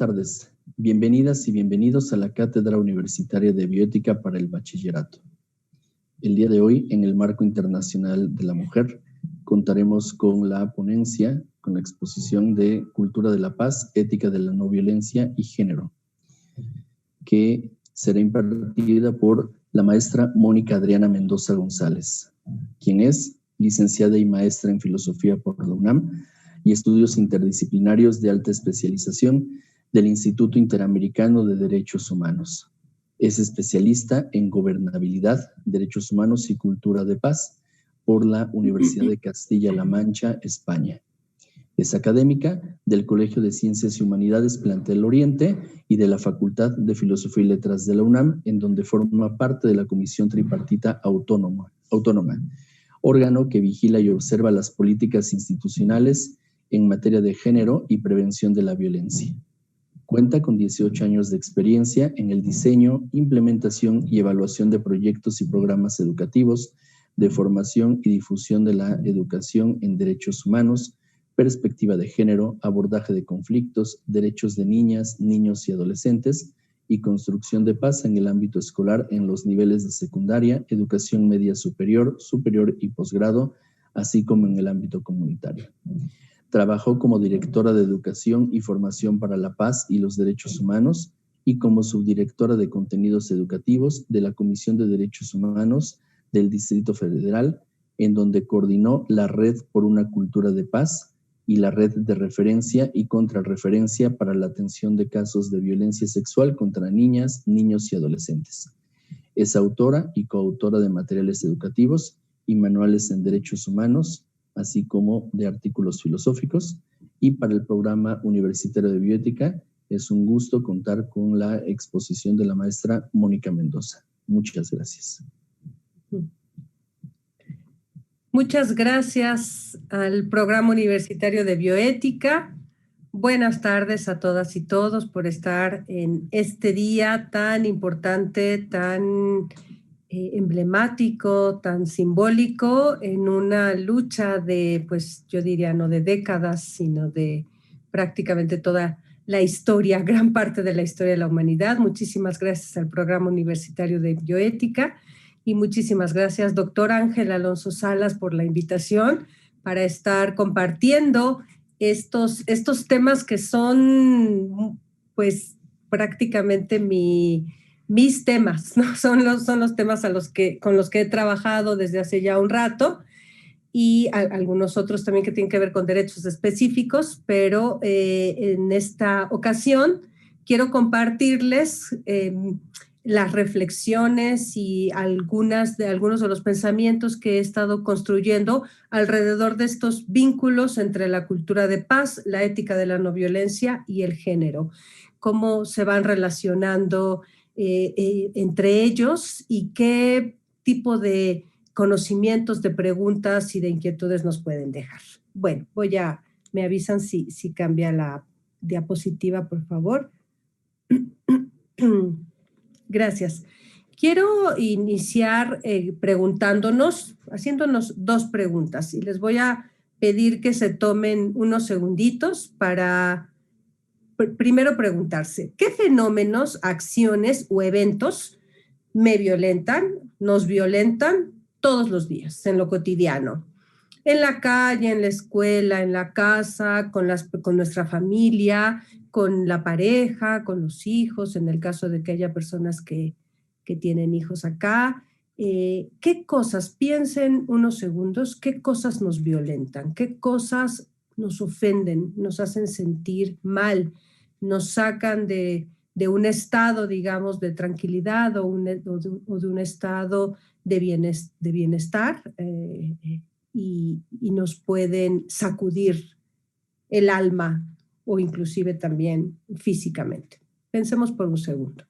tardes, bienvenidas y bienvenidos a la Cátedra Universitaria de Bioética para el Bachillerato. El día de hoy, en el Marco Internacional de la Mujer, contaremos con la ponencia, con la exposición de Cultura de la Paz, Ética de la No Violencia y Género, que será impartida por la maestra Mónica Adriana Mendoza González, quien es licenciada y maestra en Filosofía por la UNAM y Estudios Interdisciplinarios de Alta Especialización del Instituto Interamericano de Derechos Humanos. Es especialista en Gobernabilidad, Derechos Humanos y Cultura de Paz por la Universidad de Castilla-La Mancha, España. Es académica del Colegio de Ciencias y Humanidades Plantel Oriente y de la Facultad de Filosofía y Letras de la UNAM, en donde forma parte de la Comisión Tripartita Autónoma, órgano que vigila y observa las políticas institucionales en materia de género y prevención de la violencia. Cuenta con 18 años de experiencia en el diseño, implementación y evaluación de proyectos y programas educativos, de formación y difusión de la educación en derechos humanos, perspectiva de género, abordaje de conflictos, derechos de niñas, niños y adolescentes y construcción de paz en el ámbito escolar en los niveles de secundaria, educación media superior, superior y posgrado, así como en el ámbito comunitario. Trabajó como directora de Educación y Formación para la Paz y los Derechos Humanos y como subdirectora de Contenidos Educativos de la Comisión de Derechos Humanos del Distrito Federal, en donde coordinó la Red por una Cultura de Paz y la Red de Referencia y Contrarreferencia para la Atención de Casos de Violencia Sexual contra Niñas, Niños y Adolescentes. Es autora y coautora de materiales educativos y manuales en derechos humanos, así como de artículos filosóficos, y para el Programa Universitario de Bioética es un gusto contar con la exposición de la maestra Mónica Mendoza. Muchas gracias. Muchas gracias al Programa Universitario de Bioética. Buenas tardes a todas y todos por estar en este día tan importante, tan emblemático, tan simbólico, en una lucha de, pues yo diría, no de décadas, sino de prácticamente toda la historia, gran parte de la historia de la humanidad. Muchísimas gracias al Programa Universitario de Bioética y muchísimas gracias, doctor Ángel Alonso Salas, por la invitación para estar compartiendo estos temas que son, pues, prácticamente mis temas, ¿no? Son los temas con los que he trabajado desde hace ya un rato y algunos otros también que tienen que ver con derechos específicos, pero en esta ocasión quiero compartirles las reflexiones y algunos de los pensamientos que he estado construyendo alrededor de estos vínculos entre la cultura de paz, la ética de la no violencia y el género, cómo se van relacionando entre ellos y qué tipo de conocimientos, de preguntas y de inquietudes nos pueden dejar. Bueno, me avisan si cambia la diapositiva, por favor. Gracias. Quiero iniciar haciéndonos dos preguntas y les voy a pedir que se tomen unos segunditos para primero preguntarse, ¿qué fenómenos, acciones o eventos me violentan, nos violentan todos los días en lo cotidiano? En la calle, en la escuela, en la casa, con nuestra familia, con la pareja, con los hijos, en el caso de que haya personas que tienen hijos acá. ¿Qué cosas, piensen unos segundos, qué cosas nos violentan, qué cosas nos ofenden, nos hacen sentir mal, nos sacan de un estado, digamos, de tranquilidad o de un estado de bienestar y nos pueden sacudir el alma o inclusive también físicamente? Pensemos por un segundo.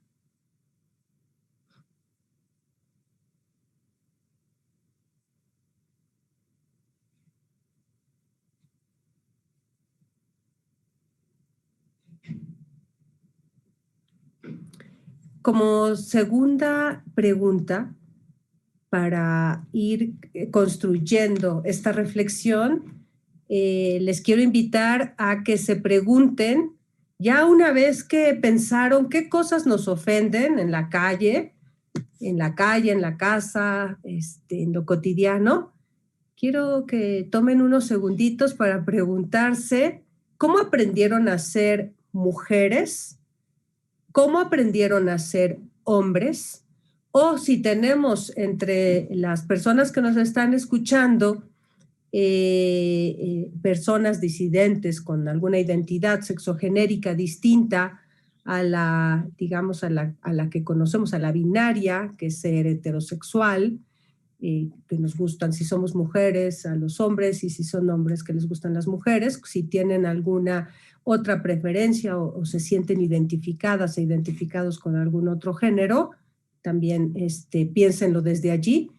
Como segunda pregunta, para ir construyendo esta reflexión, les quiero invitar a que se pregunten Ya una vez que pensaron qué cosas nos ofenden en la calle, en la casa, en lo cotidiano, quiero que tomen unos segunditos para preguntarse cómo aprendieron a ser mujeres, cómo aprendieron a ser hombres, o si tenemos entre las personas que nos están escuchando personas disidentes con alguna identidad sexogenérica distinta a la, digamos, a la que conocemos, a la binaria, que es ser heterosexual, que nos gustan si somos mujeres a los hombres y si son hombres que les gustan las mujeres, si tienen alguna otra preferencia o se sienten identificadas e identificados con algún otro género, también piénsenlo desde allí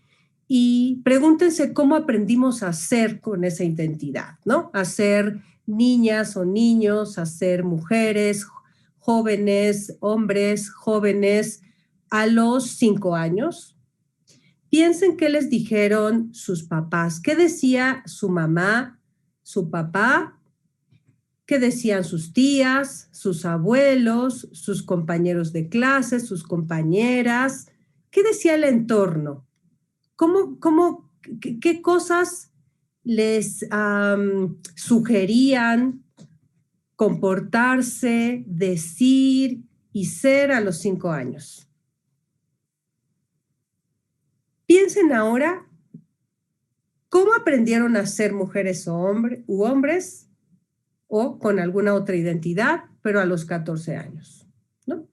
y pregúntense cómo aprendimos a ser con esa identidad, ¿no? A ser niñas o niños, a ser mujeres, jóvenes, hombres, jóvenes a los 5 años. Piensen qué les dijeron sus papás, qué decía su mamá, su papá, qué decían sus tías, sus abuelos, sus compañeros de clase, sus compañeras, qué decía el entorno, qué cosas les sugerían comportarse, decir y ser a los 5 años. Piensen ahora cómo aprendieron a ser mujeres u hombres o con alguna otra identidad, pero a los 14 años, ¿no?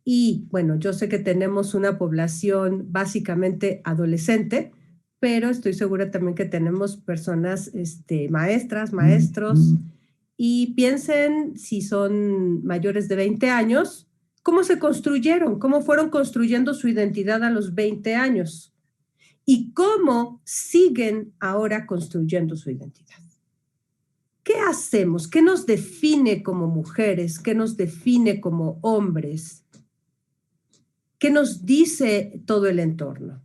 Y bueno, yo sé que tenemos una población básicamente adolescente, pero estoy segura también que tenemos personas maestras, maestros, y piensen si son mayores de 20 años, ¿cómo se construyeron? ¿Cómo fueron construyendo su identidad a los 20 años? ¿Y cómo siguen ahora construyendo su identidad? ¿Qué hacemos? ¿Qué nos define como mujeres? ¿Qué nos define como hombres? ¿Qué nos dice todo el entorno?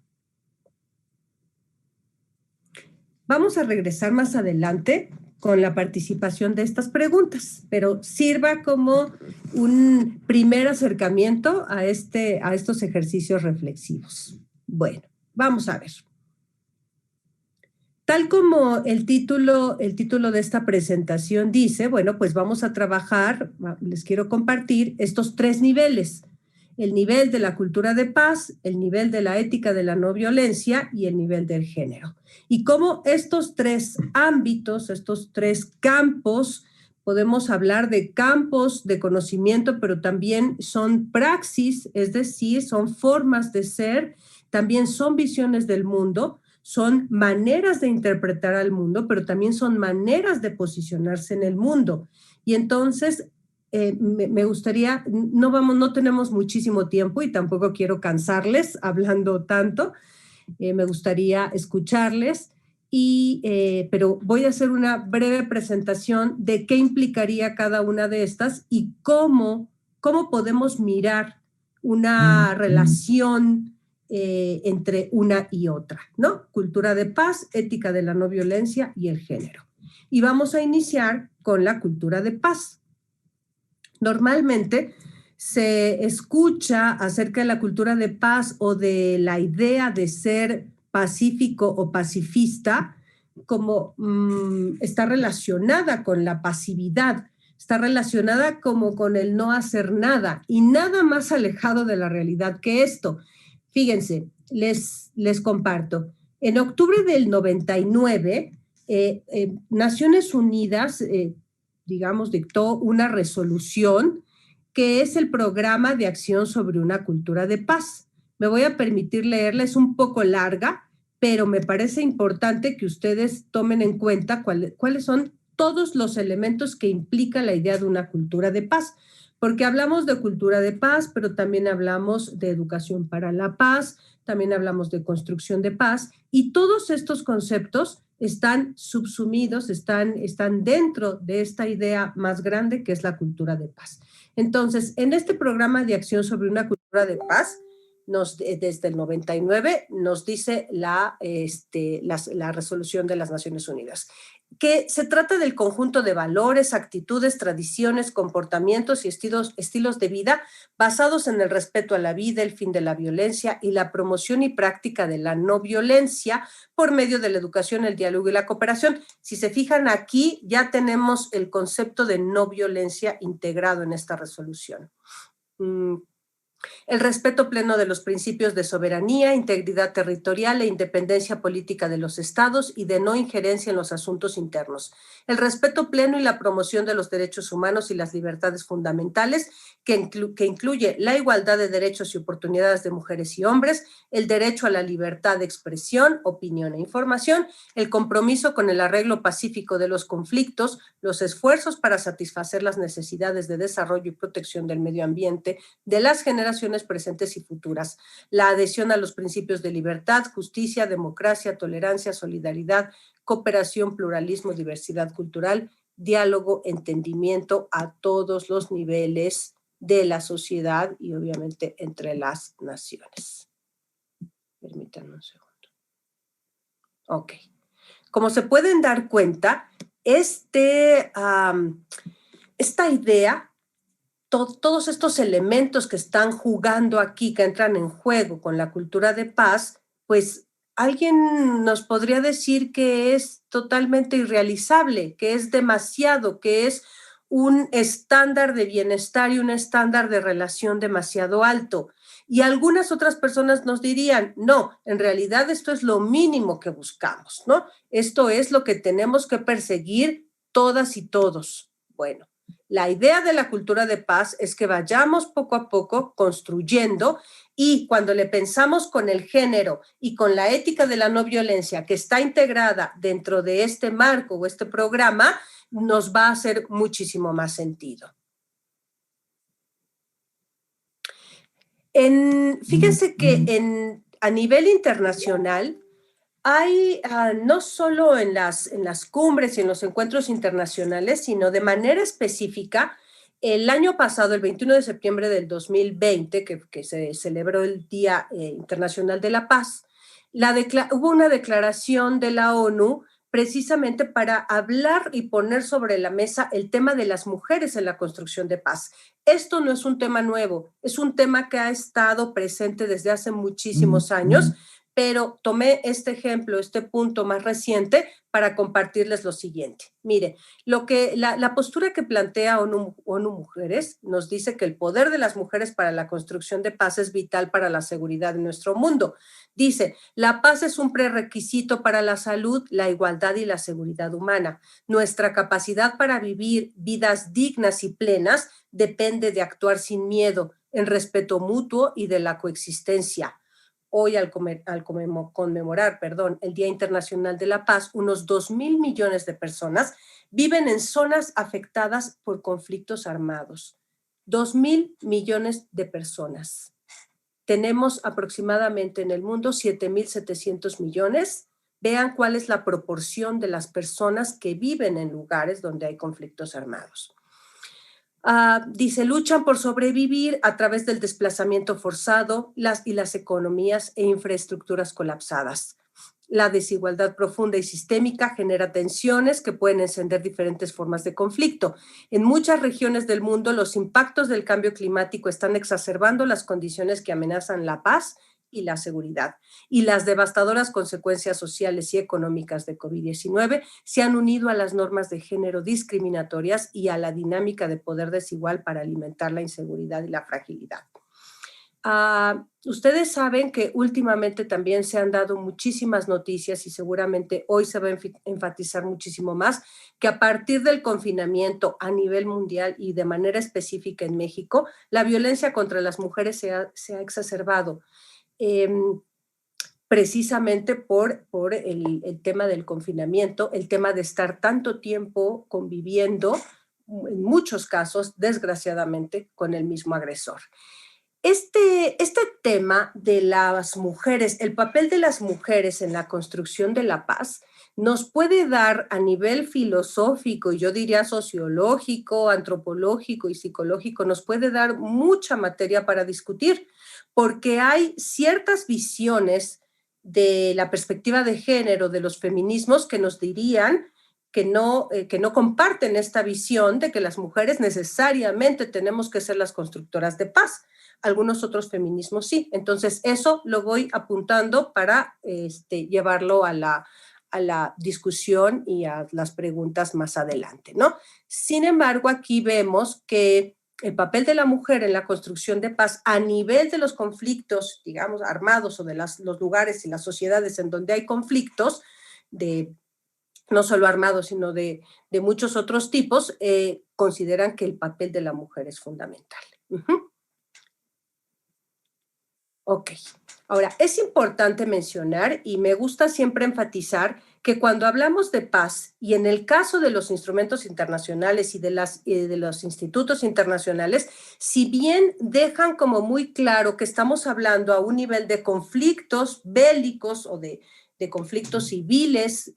Vamos a regresar más adelante con la participación de estas preguntas, pero sirva como un primer acercamiento a estos ejercicios reflexivos. Bueno, vamos a ver. Tal como el título de esta presentación dice, bueno, pues vamos a trabajar, les quiero compartir estos 3 niveles. El nivel de la cultura de paz, el nivel de la ética de la no violencia y el nivel del género. Y cómo estos 3 ámbitos, estos 3 campos, podemos hablar de campos de conocimiento, pero también son praxis, es decir, son formas de ser, también son visiones del mundo, son maneras de interpretar al mundo, pero también son maneras de posicionarse en el mundo. Y entonces me gustaría, no tenemos muchísimo tiempo y tampoco quiero cansarles hablando tanto, me gustaría escucharles, pero voy a hacer una breve presentación de qué implicaría cada una de estas y cómo podemos mirar una relación entre una y otra, ¿no? Cultura de paz, ética de la no violencia y el género. Y vamos a iniciar con la cultura de paz. Normalmente se escucha acerca de la cultura de paz o de la idea de ser pacífico o pacifista como está relacionada con la pasividad, está relacionada como con el no hacer nada y nada más alejado de la realidad que esto. Fíjense, les comparto. En octubre del 99, Naciones Unidas, digamos, dictó una resolución que es el Programa de Acción sobre una Cultura de Paz. Me voy a permitir leerla, es un poco larga, pero me parece importante que ustedes tomen en cuenta cuáles son todos los elementos que implica la idea de una cultura de paz. Porque hablamos de cultura de paz, pero también hablamos de educación para la paz, también hablamos de construcción de paz, y todos estos conceptos están subsumidos, están dentro de esta idea más grande que es la cultura de paz. Entonces, en este programa de acción sobre una cultura de paz, desde el 99, nos dice la resolución de las Naciones Unidas, que se trata del conjunto de valores, actitudes, tradiciones, comportamientos y estilos de vida basados en el respeto a la vida, el fin de la violencia y la promoción y práctica de la no violencia por medio de la educación, el diálogo y la cooperación. Si se fijan aquí, ya tenemos el concepto de no violencia integrado en esta resolución. El respeto pleno de los principios de soberanía, integridad territorial e independencia política de los estados y de no injerencia en los asuntos internos. El respeto pleno y la promoción de los derechos humanos y las libertades fundamentales, que incluye la igualdad de derechos y oportunidades de mujeres y hombres, el derecho a la libertad de expresión, opinión e información, el compromiso con el arreglo pacífico de los conflictos, los esfuerzos para satisfacer las necesidades de desarrollo y protección del medio ambiente de las generaciones presentes y futuras, la adhesión a los principios de libertad, justicia, democracia, tolerancia, solidaridad, cooperación, pluralismo, diversidad cultural, diálogo, entendimiento a todos los niveles de la sociedad y obviamente entre las naciones. Permítanme un segundo. Ok. Como se pueden dar cuenta, esta idea, todos estos elementos que están jugando aquí, que entran en juego con la cultura de paz, pues alguien nos podría decir que es totalmente irrealizable, que es demasiado, que es un estándar de bienestar y un estándar de relación demasiado alto. Y algunas otras personas nos dirían, no, en realidad esto es lo mínimo que buscamos, ¿no? Esto es lo que tenemos que perseguir todas y todos. Bueno, la idea de la cultura de paz es que vayamos poco a poco construyendo, y cuando le pensamos con el género y con la ética de la no violencia que está integrada dentro de este marco o este programa, nos va a hacer muchísimo más sentido. Fíjense que a nivel internacional hay, no solo en las cumbres y en los encuentros internacionales, sino de manera específica, el año pasado, el 21 de septiembre del 2020, que se celebró el Día Internacional de la Paz, hubo una declaración de la ONU precisamente para hablar y poner sobre la mesa el tema de las mujeres en la construcción de paz. Esto no es un tema nuevo, es un tema que ha estado presente desde hace muchísimos años, pero tomé este ejemplo, este punto más reciente, para compartirles lo siguiente. Mire, la postura que plantea ONU Mujeres nos dice que el poder de las mujeres para la construcción de paz es vital para la seguridad de nuestro mundo. Dice, la paz es un prerequisito para la salud, la igualdad y la seguridad humana. Nuestra capacidad para vivir vidas dignas y plenas depende de actuar sin miedo, en respeto mutuo y de la coexistencia. Hoy, al conmemorar el Día Internacional de la Paz, unos 2,000 millones de personas viven en zonas afectadas por conflictos armados. 2,000 millones de personas. Tenemos aproximadamente en el mundo 7,700 millones. Vean cuál es la proporción de las personas que viven en lugares donde hay conflictos armados. Dice, luchan por sobrevivir a través del desplazamiento forzado y las economías e infraestructuras colapsadas. La desigualdad profunda y sistémica genera tensiones que pueden encender diferentes formas de conflicto. En muchas regiones del mundo, los impactos del cambio climático están exacerbando las condiciones que amenazan la paz y la seguridad. Y las devastadoras consecuencias sociales y económicas de COVID-19 se han unido a las normas de género discriminatorias y a la dinámica de poder desigual para alimentar la inseguridad y la fragilidad. Ustedes saben que últimamente también se han dado muchísimas noticias y seguramente hoy se va a enfatizar muchísimo más, que a partir del confinamiento a nivel mundial y de manera específica en México, la violencia contra las mujeres se ha exacerbado. Precisamente por el tema del confinamiento, el tema de estar tanto tiempo conviviendo, en muchos casos, desgraciadamente, con el mismo agresor. Este tema de las mujeres, el papel de las mujeres en la construcción de la paz, nos puede dar a nivel filosófico, y yo diría sociológico, antropológico y psicológico, nos puede dar mucha materia para discutir, porque hay ciertas visiones de la perspectiva de género de los feminismos que nos dirían que no comparten esta visión de que las mujeres necesariamente tenemos que ser las constructoras de paz. Algunos otros feminismos sí. Entonces, eso lo voy apuntando para llevarlo a la discusión y a las preguntas más adelante, ¿no? Sin embargo, aquí vemos que el papel de la mujer en la construcción de paz a nivel de los conflictos, digamos, armados o de los lugares y las sociedades en donde hay conflictos, no solo armados, sino de muchos otros tipos, consideran que el papel de la mujer es fundamental. Ok. Ahora, es importante mencionar y me gusta siempre enfatizar que cuando hablamos de paz y en el caso de los instrumentos internacionales y de los institutos internacionales, si bien dejan como muy claro que estamos hablando a un nivel de conflictos bélicos o de conflictos civiles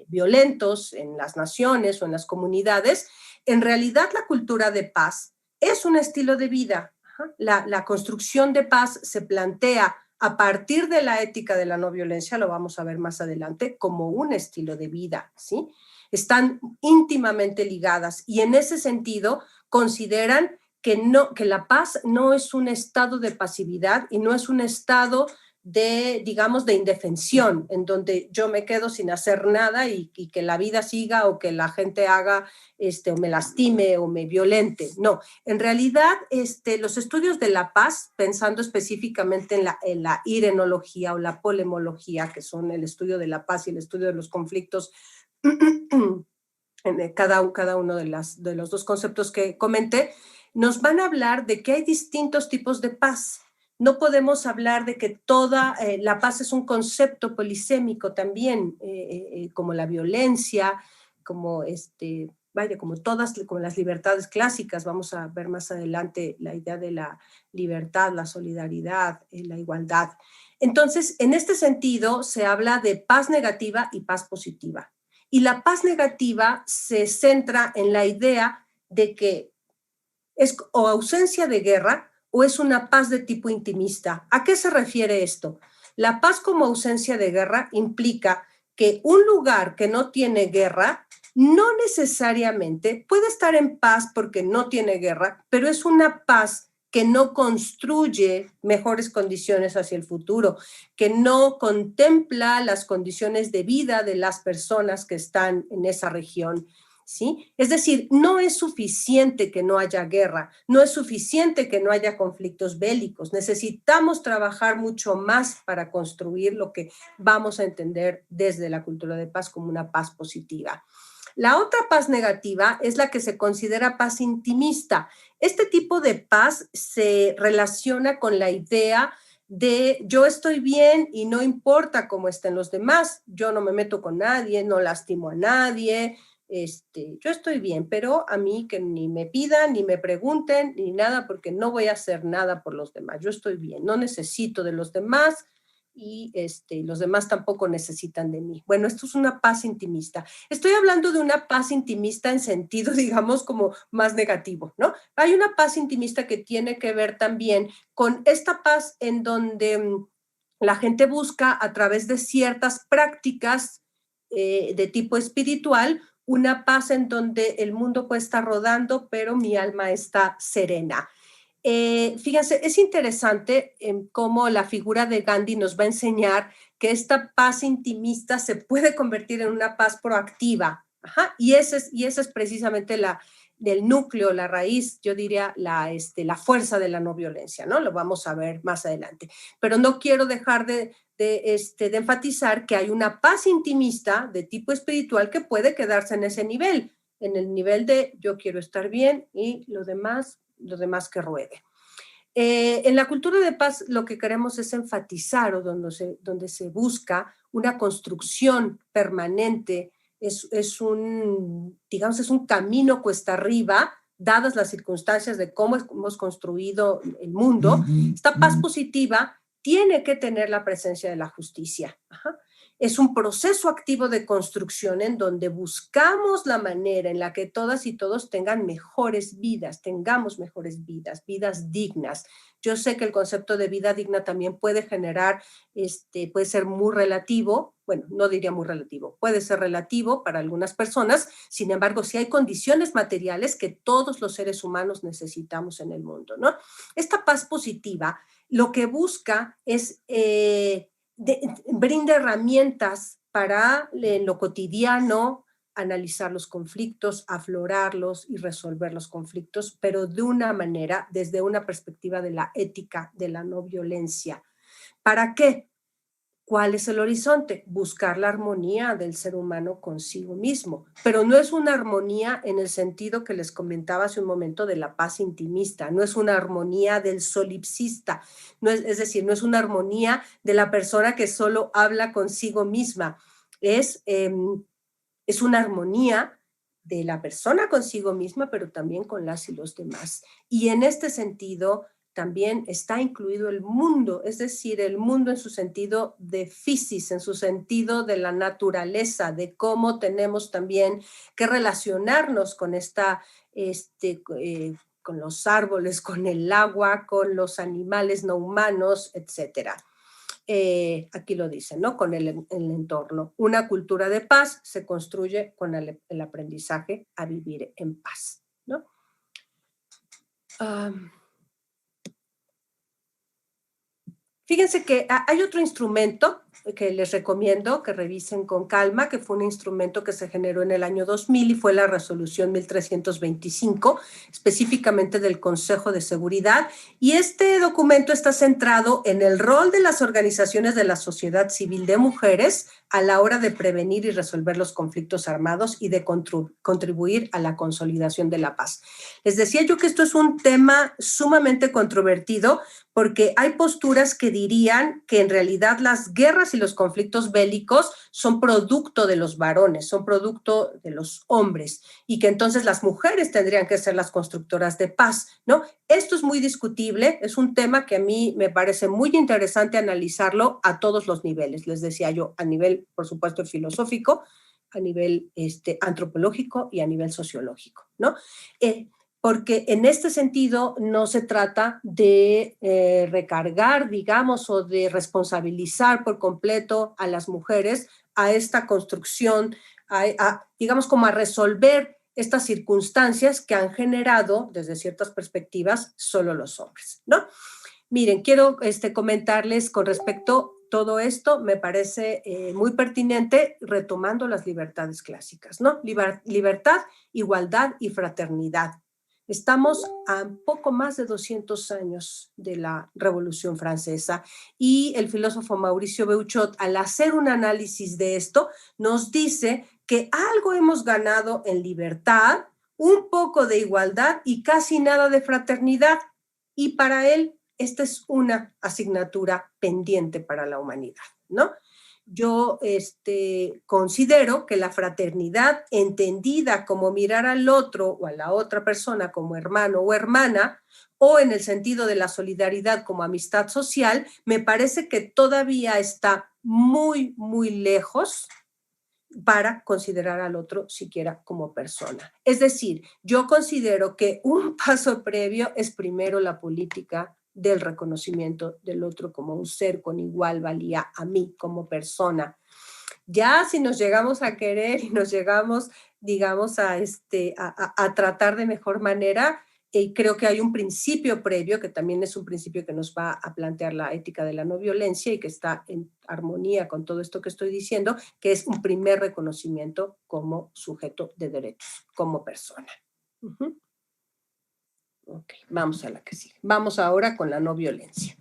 violentos en las naciones o en las comunidades, en realidad la cultura de paz es un estilo de vida. La construcción de paz se plantea a partir de la ética de la no violencia, lo vamos a ver más adelante, como un estilo de vida, ¿sí? Están íntimamente ligadas y en ese sentido consideran que la paz no es un estado de pasividad y no es un estado de, digamos, de indefensión, en donde yo me quedo sin hacer nada y que la vida siga o que la gente haga, o me lastime o me violente. No, en realidad los estudios de la paz, pensando específicamente en la irenología o la polemología, que son el estudio de la paz y el estudio de los conflictos, en cada uno de los dos conceptos que comenté, nos van a hablar de que hay distintos tipos de paz. No podemos hablar de que toda la paz es un concepto polisémico también, como la violencia, como como las libertades clásicas. Vamos a ver más adelante la idea de la libertad, la solidaridad, la igualdad. Entonces, en este sentido, se habla de paz negativa y paz positiva. Y la paz negativa se centra en la idea de que es o ausencia de guerra o es una paz de tipo intimista. ¿A qué se refiere esto? La paz como ausencia de guerra implica que un lugar que no tiene guerra no necesariamente puede estar en paz porque no tiene guerra, pero es una paz que no construye mejores condiciones hacia el futuro, que no contempla las condiciones de vida de las personas que están en esa región. ¿Sí? Es decir, no es suficiente que no haya guerra, no es suficiente que no haya conflictos bélicos. Necesitamos trabajar mucho más para construir lo que vamos a entender desde la cultura de paz como una paz positiva. La otra paz negativa es la que se considera paz intimista. Este tipo de paz se relaciona con la idea de yo estoy bien y no importa cómo estén los demás, yo no me meto con nadie, no lastimo a nadie, yo estoy bien, pero a mí que ni me pidan, ni me pregunten, ni nada, porque no voy a hacer nada por los demás. Yo estoy bien, no necesito de los demás y los demás tampoco necesitan de mí. Bueno, esto es una paz intimista. Estoy hablando de una paz intimista en sentido, digamos, como más negativo, ¿no? Hay una paz intimista que tiene que ver también con esta paz en donde la gente busca a través de ciertas prácticas de tipo espiritual, una paz en donde el mundo puede estar rodando, pero mi alma está serena. Fíjense, es interesante cómo la figura de Gandhi nos va a enseñar que esta paz intimista se puede convertir en una paz proactiva. Ajá, y ese es precisamente del núcleo, la raíz, yo diría, la fuerza de la no violencia, ¿no? Lo vamos a ver más adelante. Pero no quiero dejar de enfatizar que hay una paz intimista de tipo espiritual que puede quedarse en ese nivel, en el nivel de yo quiero estar bien y lo demás que ruede. En la cultura de paz lo que queremos es enfatizar o donde se busca una construcción permanente, es un camino cuesta arriba, dadas las circunstancias de cómo hemos construido el mundo. Esta paz positiva tiene que tener la presencia de la justicia. Ajá. es un proceso activo de construcción en donde buscamos la manera en la que todas y todos tengan mejores vidas, tengamos mejores vidas, vidas dignas. Yo sé que el concepto de vida digna también puede generar, puede ser muy relativo, bueno, no diría muy relativo, puede ser relativo para algunas personas, sin embargo, sí hay condiciones materiales que todos los seres humanos necesitamos en el mundo, ¿no? Esta paz positiva lo que busca es brinda herramientas para en lo cotidiano analizar los conflictos, aflorarlos y resolver los conflictos, pero de una manera, desde una perspectiva de la ética, de la no violencia. ¿Para qué? ¿Cuál es el horizonte? Buscar la armonía del ser humano consigo mismo, pero no es una armonía en el sentido que les comentaba hace un momento de la paz intimista, no es una armonía del solipsista, es decir, no es una armonía de la persona que solo habla consigo misma, es una armonía de la persona consigo misma, pero también con las y los demás. Y en este sentido, también está incluido el mundo, es decir, el mundo en su sentido de physis, en su sentido de la naturaleza, de cómo tenemos también que relacionarnos con con los árboles, con el agua, con los animales no humanos, etcétera. Aquí lo dice, ¿no? Con el entorno. Una cultura de paz se construye con el aprendizaje a vivir en paz, ¿no? Fíjense que hay otro instrumento que les recomiendo que revisen con calma, que fue un instrumento que se generó en el año 2000 y fue la resolución 1325, específicamente del Consejo de Seguridad. Y este documento está centrado en el rol de las organizaciones de la sociedad civil de mujeres a la hora de prevenir y resolver los conflictos armados y de contribuir a la consolidación de la paz. Les decía yo que esto es un tema sumamente controvertido porque hay posturas que dirían que en realidad las guerras y los conflictos bélicos son producto de los varones, son producto de los hombres y que entonces las mujeres tendrían que ser las constructoras de paz, ¿no? Esto es muy discutible, es un tema que a mí me parece muy interesante analizarlo a todos los niveles, les decía yo, a nivel, por supuesto, filosófico, a nivel antropológico y a nivel sociológico, ¿no? Porque en este sentido no se trata de recargar, digamos, o de responsabilizar por completo a las mujeres a esta construcción, digamos, como a resolver estas circunstancias que han generado, desde ciertas perspectivas, solo los hombres, ¿no? Miren, quiero comentarles con respecto a todo esto, me parece muy pertinente retomando las libertades clásicas, ¿no? Libertad, igualdad y fraternidad. Estamos a poco más de 200 años de la Revolución Francesa y el filósofo Mauricio Beuchot, al hacer un análisis de esto, nos dice que algo hemos ganado en libertad, un poco de igualdad y casi nada de fraternidad. Y para él, esta es una asignatura pendiente para la humanidad, ¿no? Yo considero que la fraternidad entendida como mirar al otro o a la otra persona como hermano o hermana, o en el sentido de la solidaridad como amistad social, me parece que todavía está muy, muy lejos para considerar al otro siquiera como persona. Es decir, yo considero que un paso previo es primero la política del reconocimiento del otro como un ser con igual valía a mí como persona. Ya si nos llegamos a querer y nos llegamos, digamos, a tratar de mejor manera, creo que hay un principio previo, que también es un principio que nos va a plantear la ética de la no violencia y que está en armonía con todo esto que estoy diciendo, que es un primer reconocimiento como sujeto de derechos, como persona. Ok, vamos a la que sigue. Vamos ahora con la no violencia.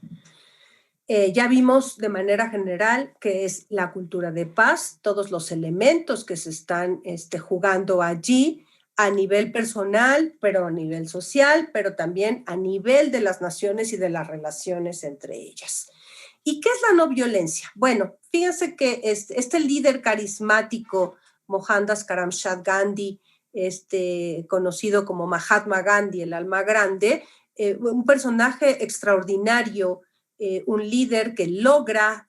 Ya vimos de manera general qué es la cultura de paz, todos los elementos que se están jugando allí a nivel personal, pero a nivel social, pero también a nivel de las naciones y de las relaciones entre ellas. ¿Y qué es la no violencia? Bueno, fíjense que este líder carismático, Mohandas Karamchand Gandhi, conocido como Mahatma Gandhi, el alma grande, un personaje extraordinario, un líder que logra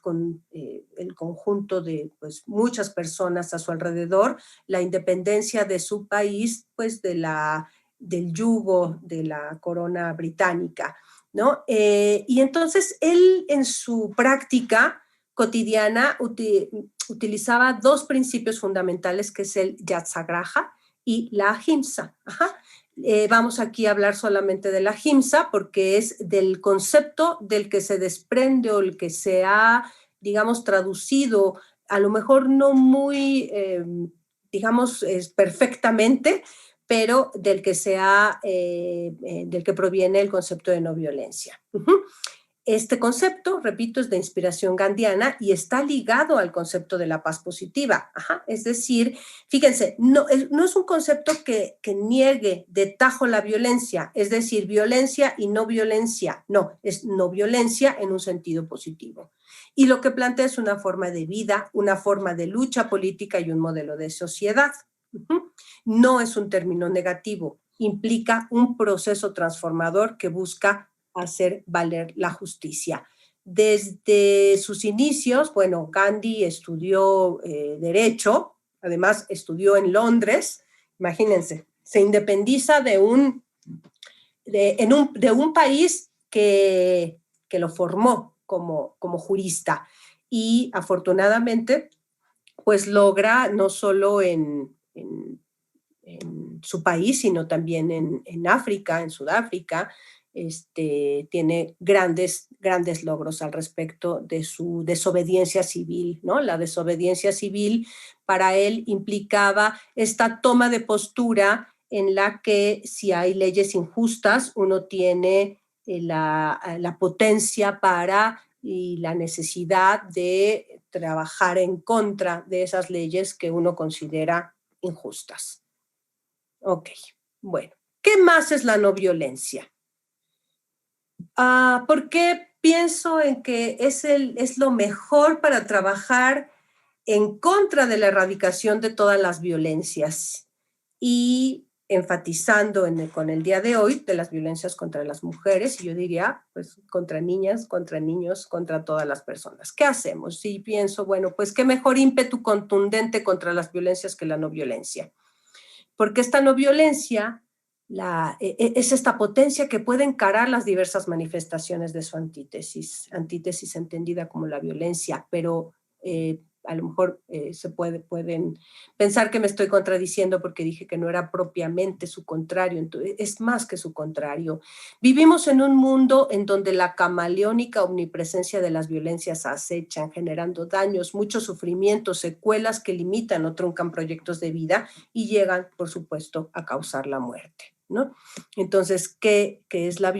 con el conjunto de pues, muchas personas a su alrededor la independencia de su país, pues del yugo de la corona británica, ¿no? Y entonces él en su práctica cotidiana utilizaba dos principios fundamentales, que es el Yatsagraha y la Ahimsa. Ajá. Vamos aquí a hablar solamente de la ahimsa porque es del concepto del que se desprende o el que se ha, digamos, traducido, a lo mejor no muy, digamos, perfectamente, pero del que del que proviene el concepto de no violencia. Este concepto, repito, es de inspiración gandhiana y está ligado al concepto de la paz positiva. Ajá. Es decir, fíjense, no es un concepto que niegue de tajo la violencia, es decir, violencia y no violencia. No, es no violencia en un sentido positivo. Y lo que plantea es una forma de vida, una forma de lucha política y un modelo de sociedad. No es un término negativo, implica un proceso transformador que busca hacer valer la justicia. Desde sus inicios, bueno, Gandhi estudió Derecho, además estudió en Londres, imagínense, se independiza de un país que lo formó como jurista y afortunadamente pues logra no solo en su país, sino también en África, en Sudáfrica, tiene grandes logros al respecto de su desobediencia civil, ¿no? La desobediencia civil para él implicaba esta toma de postura en la que si hay leyes injustas, uno tiene la potencia y la necesidad de trabajar en contra de esas leyes que uno considera injustas. Ok, bueno. ¿Qué más es la no violencia? ¿Por qué pienso en que es lo mejor para trabajar en contra de la erradicación de todas las violencias y enfatizando con el día de hoy de las violencias contra las mujeres, y yo diría, pues, contra niñas, contra niños, contra todas las personas? ¿Qué hacemos? Y pienso, bueno, pues, qué mejor ímpetu contundente contra las violencias que la no violencia. Porque esta no violencia es esta potencia que puede encarar las diversas manifestaciones de su antítesis entendida como la violencia, pero a lo mejor pueden pensar que me estoy contradiciendo porque dije que no era propiamente su contrario, entonces, es más que su contrario. Vivimos en un mundo en donde la camaleónica omnipresencia de las violencias acechan, generando daños, mucho sufrimiento, secuelas que limitan o truncan proyectos de vida y llegan, por supuesto, a causar la muerte, ¿no? Entonces, ¿qué es la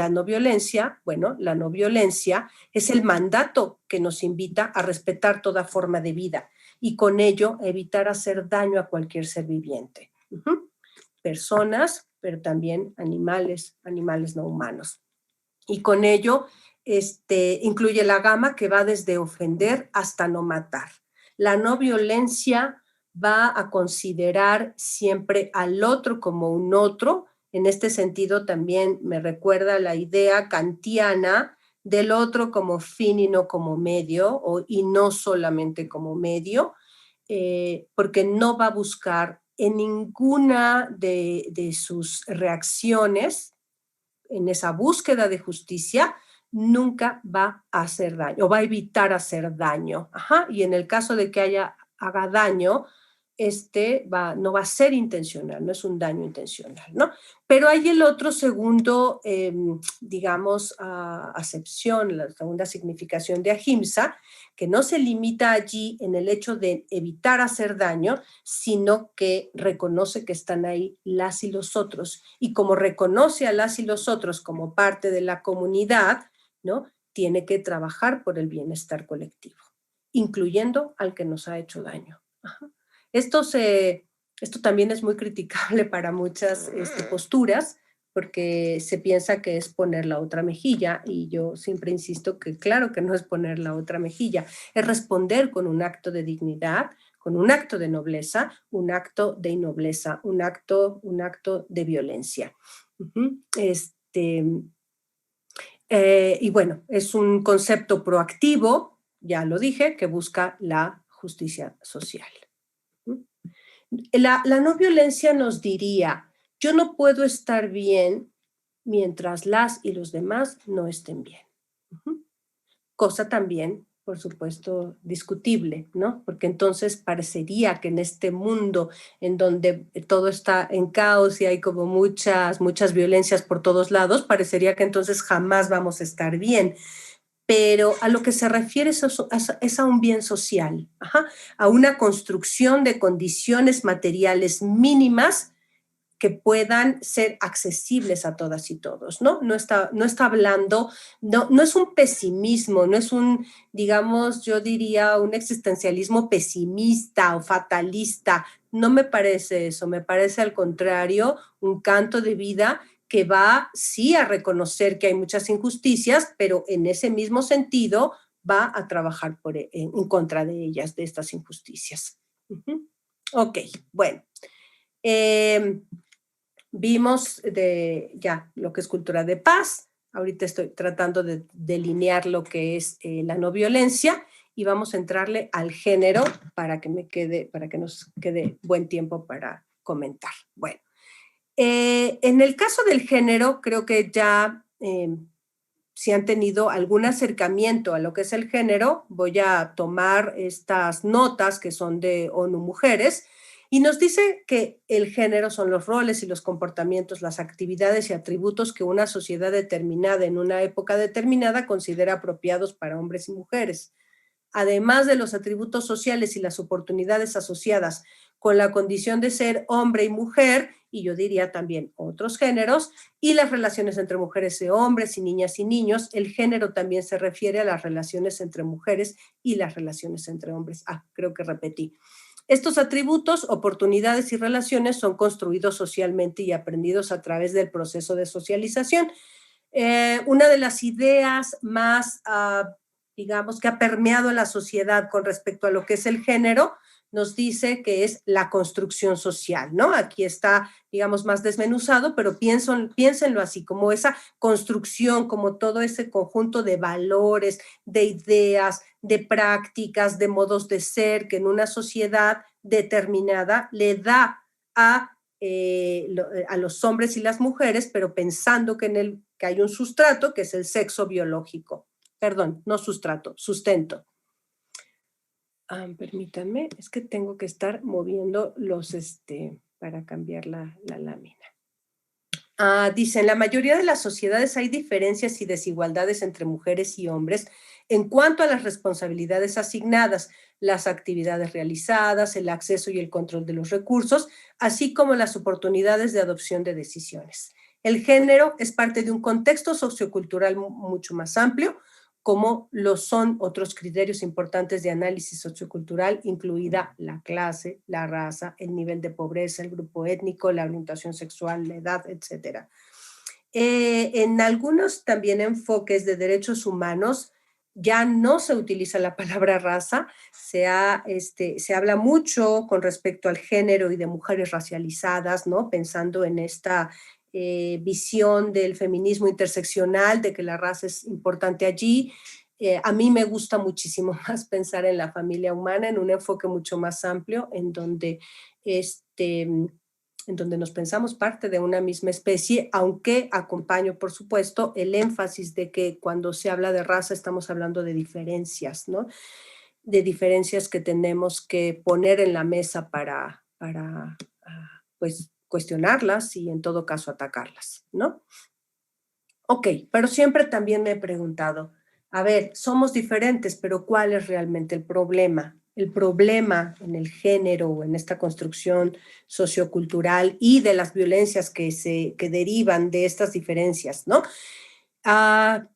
no violencia? Bueno, la no violencia es el mandato que nos invita a respetar toda forma de vida y con ello evitar hacer daño a cualquier ser viviente. Personas, pero también animales no humanos. Y con ello incluye la gama que va desde ofender hasta no matar. La no violencia va a considerar siempre al otro como un otro. En este sentido también me recuerda la idea kantiana del otro como fin y no como medio, y no solamente como medio, porque no va a buscar en ninguna de sus reacciones, en esa búsqueda de justicia, nunca va a hacer daño o va a evitar hacer daño. Ajá. Y en el caso de que haga daño, no va a ser intencional, no es un daño intencional, ¿no? Pero hay el otro segundo, digamos, acepción, la segunda significación de ahimsa, que no se limita allí en el hecho de evitar hacer daño, sino que reconoce que están ahí las y los otros. Y como reconoce a las y los otros como parte de la comunidad, ¿no? Tiene que trabajar por el bienestar colectivo, incluyendo al que nos ha hecho daño. Ajá. Esto también es muy criticable para muchas posturas, porque se piensa que es poner la otra mejilla, y yo siempre insisto que claro que no es poner la otra mejilla, es responder con un acto de dignidad, con un acto de nobleza, un acto de innobleza, un acto de violencia. Y bueno, es un concepto proactivo, ya lo dije, que busca la justicia social. La no violencia nos diría, yo no puedo estar bien mientras las y los demás no estén bien. Cosa también, por supuesto, discutible, ¿no? Porque entonces parecería que en este mundo en donde todo está en caos y hay como muchas violencias por todos lados, parecería que entonces jamás vamos a estar bien. Pero a lo que se refiere es a un bien social, a una construcción de condiciones materiales mínimas que puedan ser accesibles a todas y todos, ¿no? No está hablando, no es un pesimismo, no es un, digamos, yo diría un existencialismo pesimista o fatalista. No me parece eso, me parece al contrario un canto de vida que va sí a reconocer que hay muchas injusticias, pero en ese mismo sentido va a trabajar en contra de ellas, de estas injusticias. Ok, bueno. Vimos ya lo que es cultura de paz. Ahorita estoy tratando de delinear lo que es la no violencia y vamos a entrarle al género para que nos quede buen tiempo para comentar. Bueno, en el caso del género, creo que ya si han tenido algún acercamiento a lo que es el género, voy a tomar estas notas que son de ONU Mujeres. Y nos dice que el género son los roles y los comportamientos, las actividades y atributos que una sociedad determinada en una época determinada considera apropiados para hombres y mujeres. Además de los atributos sociales y las oportunidades asociadas con la condición de ser hombre y mujer, y yo diría también otros géneros, y las relaciones entre mujeres y hombres y niñas y niños, el género también se refiere a las relaciones entre mujeres y las relaciones entre hombres. Creo que repetí. Estos atributos, oportunidades y relaciones son construidos socialmente y aprendidos a través del proceso de socialización. Una de las ideas más, digamos, que ha permeado la sociedad con respecto a lo que es el género, nos dice que es la construcción social, ¿no? Aquí está, digamos, más desmenuzado, pero piénsenlo así, como esa construcción, como todo ese conjunto de valores, de ideas, de prácticas, de modos de ser que en una sociedad determinada le da a los hombres y las mujeres, pero pensando que hay un sustrato, que es el sexo biológico. Perdón, no sustrato, sustento. Permítanme, es que tengo que estar moviendo para cambiar la lámina. Dice, en la mayoría de las sociedades hay diferencias y desigualdades entre mujeres y hombres en cuanto a las responsabilidades asignadas, las actividades realizadas, el acceso y el control de los recursos, así como las oportunidades de adopción de decisiones. El género es parte de un contexto sociocultural mucho más amplio, como lo son otros criterios importantes de análisis sociocultural, incluida la clase, la raza, el nivel de pobreza, el grupo étnico, la orientación sexual, la edad, etc. En algunos también enfoques de derechos humanos ya no se utiliza la palabra raza, se habla mucho con respecto al género y de mujeres racializadas, ¿no? Pensando en esta visión del feminismo interseccional, de que la raza es importante allí. A mí me gusta muchísimo más pensar en la familia humana, en un enfoque mucho más amplio, en donde nos pensamos parte de una misma especie, aunque acompaño, por supuesto, el énfasis de que cuando se habla de raza estamos hablando de diferencias, ¿no? De diferencias que tenemos que poner en la mesa para pues, cuestionarlas y en todo caso atacarlas, ¿no? Ok, pero siempre también me he preguntado, a ver, somos diferentes, pero ¿cuál es realmente el problema? El problema en el género o en esta construcción sociocultural y de las violencias que derivan de estas diferencias, ¿no?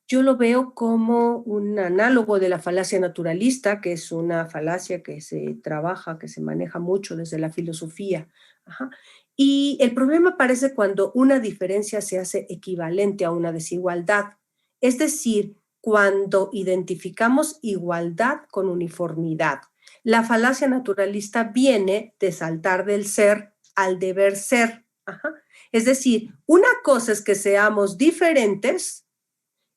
Yo lo veo como un análogo de la falacia naturalista, que es una falacia que se trabaja, que se maneja mucho desde la filosofía. Y el problema aparece cuando una diferencia se hace equivalente a una desigualdad, es decir, cuando identificamos igualdad con uniformidad. La falacia naturalista viene de saltar del ser al deber ser. Es decir, una cosa es que seamos diferentes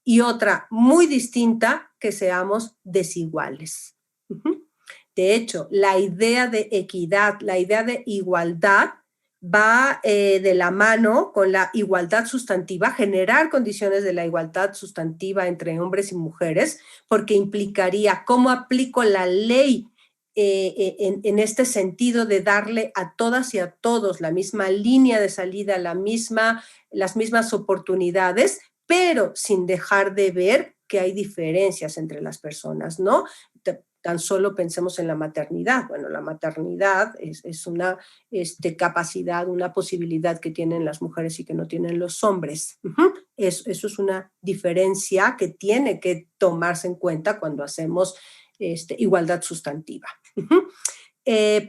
y otra muy distinta, que seamos desiguales. De hecho, la idea de equidad, la idea de igualdad va de la mano con la igualdad sustantiva, generar condiciones de la igualdad sustantiva entre hombres y mujeres, porque implicaría cómo aplico la ley en este sentido de darle a todas y a todos la misma línea de salida, las mismas oportunidades, pero sin dejar de ver que hay diferencias entre las personas, ¿no? Tan solo pensemos en la maternidad. Bueno, la maternidad es una capacidad, una posibilidad que tienen las mujeres y que no tienen los hombres. Eso es una diferencia que tiene que tomarse en cuenta cuando hacemos igualdad sustantiva.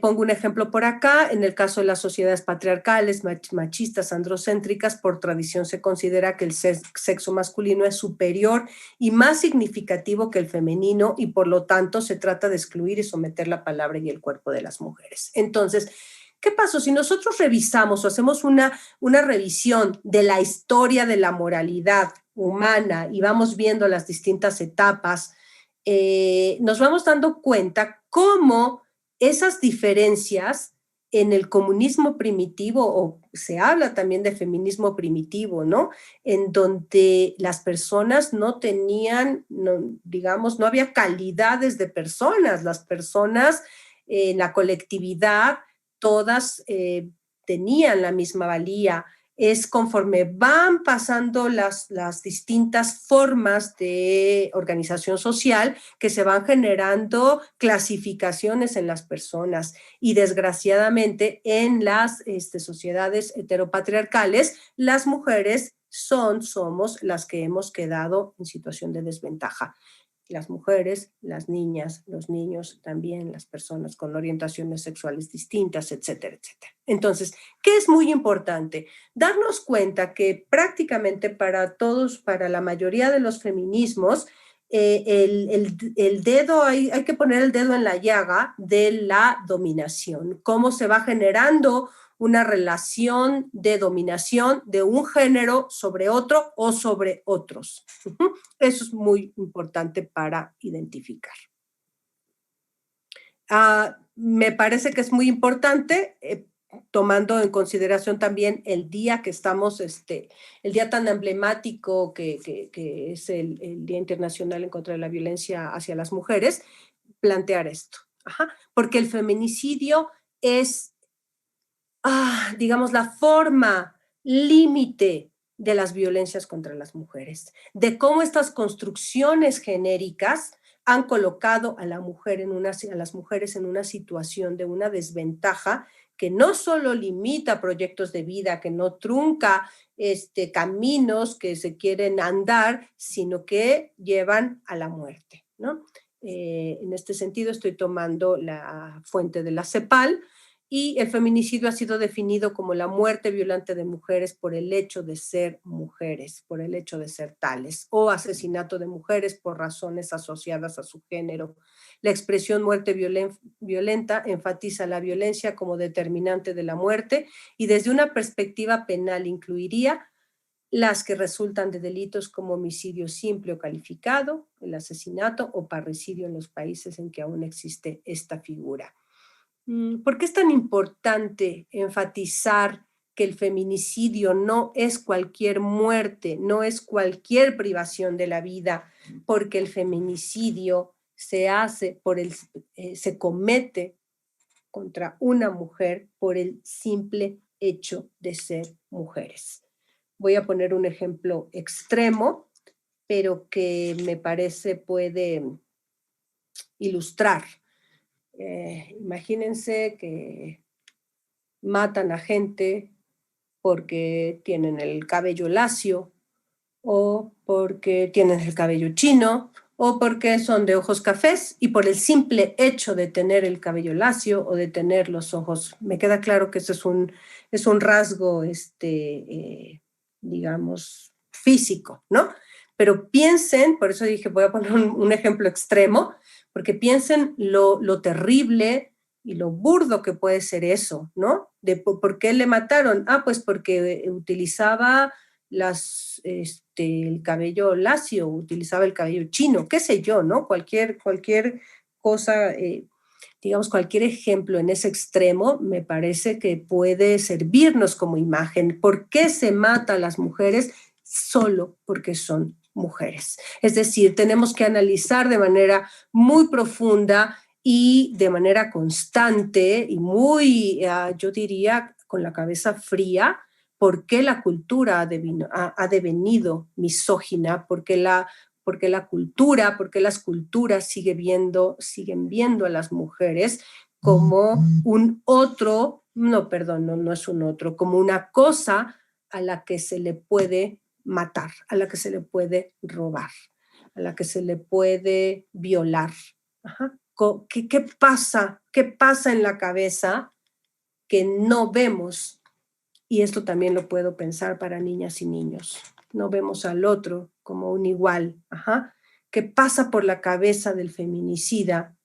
Pongo un ejemplo por acá. En el caso de las sociedades patriarcales, machistas, androcéntricas, por tradición se considera que el sexo masculino es superior y más significativo que el femenino, y por lo tanto se trata de excluir y someter la palabra y el cuerpo de las mujeres. Entonces, ¿qué pasó? Si nosotros revisamos o hacemos una revisión de la historia de la moralidad humana y vamos viendo las distintas etapas, nos vamos dando cuenta cómo esas diferencias en el comunismo primitivo, o se habla también de feminismo primitivo, ¿no? En donde las personas no tenían, no había calidades de personas, las personas en la colectividad, todas tenían la misma valía. Es conforme van pasando las distintas formas de organización social que se van generando clasificaciones en las personas, y desgraciadamente en las sociedades heteropatriarcales las mujeres somos las que hemos quedado en situación de desventaja. Las mujeres, las niñas, los niños, también las personas con orientaciones sexuales distintas, etcétera, etcétera. Entonces, ¿qué es muy importante? Darnos cuenta que prácticamente para todos, para la mayoría de los feminismos, el dedo, hay que poner el dedo en la llaga de la dominación, cómo se va generando una relación de dominación de un género sobre otro o sobre otros. Eso es muy importante para identificar. Me parece que es muy importante, tomando en consideración también el día que estamos, el día tan emblemático que es el Día Internacional en contra de la Violencia hacia las Mujeres, plantear esto. Porque el feminicidio es, digamos, la forma límite de las violencias contra las mujeres, de cómo estas construcciones genéricas han colocado a las mujeres en una situación de una desventaja que no solo limita proyectos de vida, que no trunca caminos que se quieren andar, sino que llevan a la muerte, ¿no? En este sentido estoy tomando la fuente de la CEPAL, y el feminicidio ha sido definido como la muerte violenta de mujeres por el hecho de ser mujeres, por el hecho de ser tales, o asesinato de mujeres por razones asociadas a su género. La expresión muerte violenta enfatiza la violencia como determinante de la muerte, y desde una perspectiva penal incluiría las que resultan de delitos como homicidio simple o calificado, el asesinato o parricidio en los países en que aún existe esta figura. ¿Por qué es tan importante enfatizar que el feminicidio no es cualquier muerte, no es cualquier privación de la vida? Porque el feminicidio se comete contra una mujer por el simple hecho de ser mujeres. Voy a poner un ejemplo extremo, pero que me parece puede ilustrar. Imagínense que matan a gente porque tienen el cabello lacio, o porque tienen el cabello chino, o porque son de ojos cafés, y por el simple hecho de tener el cabello lacio o de tener los ojos, me queda claro que eso es un rasgo, digamos, físico, ¿no? Pero piensen, por eso dije, voy a poner un ejemplo extremo, porque piensen lo terrible y lo burdo que puede ser eso, ¿no? ¿Por qué le mataron? Pues porque utilizaba el cabello lacio, utilizaba el cabello chino, qué sé yo, ¿no? Cualquier cosa, digamos, cualquier ejemplo en ese extremo me parece que puede servirnos como imagen. ¿Por qué se mata a las mujeres? Solo porque son mujeres. Es decir, tenemos que analizar de manera muy profunda y de manera constante y muy, yo diría, con la cabeza fría, por qué la cultura ha devenido misógina, por qué las culturas siguen viendo a las mujeres como un otro, no, perdón, no es un otro, como una cosa a la que se le puede matar, a la que se le puede robar, a la que se le puede violar. Ajá. ¿Qué pasa? ¿Qué pasa en la cabeza que no vemos? Y esto también lo puedo pensar para niñas y niños. No vemos al otro como un igual. Ajá. ¿Qué pasa por la cabeza del feminicida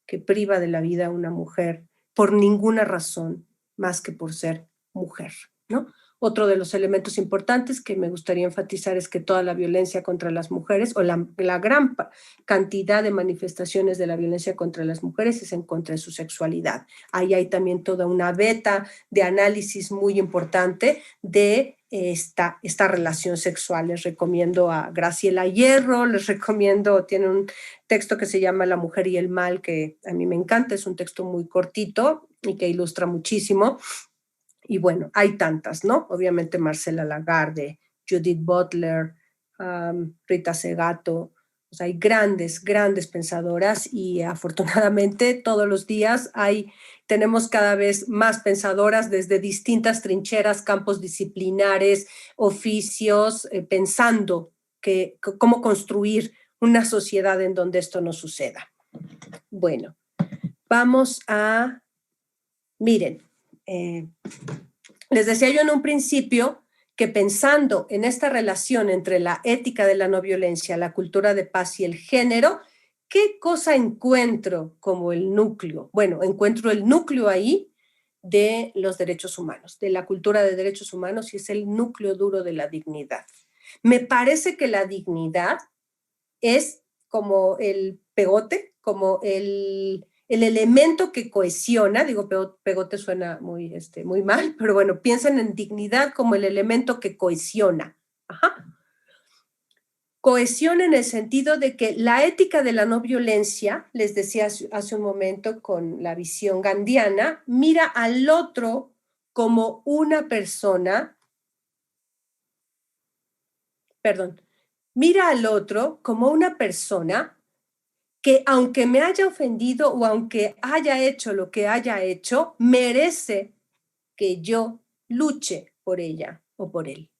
que priva de la vida a una mujer por ninguna razón más que por ser mujer, ¿no? Otro de los elementos importantes que me gustaría enfatizar es que toda la violencia contra las mujeres, o la gran cantidad de manifestaciones de la violencia contra las mujeres, es en contra de su sexualidad. Ahí hay también toda una beta de análisis muy importante de esta relación sexual. Les recomiendo a Graciela Hierro, tiene un texto que se llama La mujer y el mal, que a mí me encanta, es un texto muy cortito y que ilustra muchísimo. Y bueno, hay tantas, ¿no? Obviamente Marcela Lagarde, Judith Butler, Rita Segato. O sea, hay grandes pensadoras y afortunadamente todos los días tenemos cada vez más pensadoras desde distintas trincheras, campos disciplinares, oficios, pensando cómo construir una sociedad en donde esto no suceda. Bueno, miren, les decía yo en un principio que pensando en esta relación entre la ética de la no violencia, la cultura de paz y el género, ¿qué cosa encuentro como el núcleo? Bueno, encuentro el núcleo ahí de los derechos humanos, de la cultura de derechos humanos, y es el núcleo duro de la dignidad. Me parece que la dignidad es como el pegote, como el elemento que cohesiona. Digo, pegote suena muy mal, pero bueno, piensen en dignidad como el elemento que cohesiona. Ajá. Cohesión en el sentido de que la ética de la no violencia, les decía hace un momento con la visión gandhiana, mira al otro como una persona, mira al otro como una persona que aunque me haya ofendido o aunque haya hecho lo que haya hecho, merece que yo luche por ella o por él.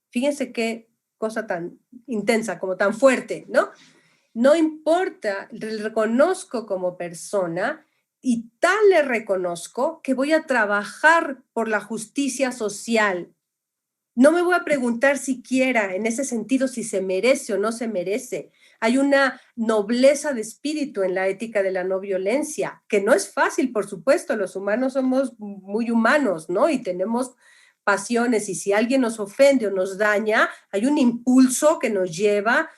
Fíjense qué cosa tan intensa, como tan fuerte, ¿no? No importa, le reconozco como persona y tal le reconozco que voy a trabajar por la justicia social. No me voy a preguntar siquiera en ese sentido si se merece o no se merece. Hay una nobleza de espíritu en la ética de la no violencia, que no es fácil, por supuesto. Los humanos somos muy humanos, ¿no? Y tenemos pasiones, y si alguien nos ofende o nos daña, hay un impulso que nos lleva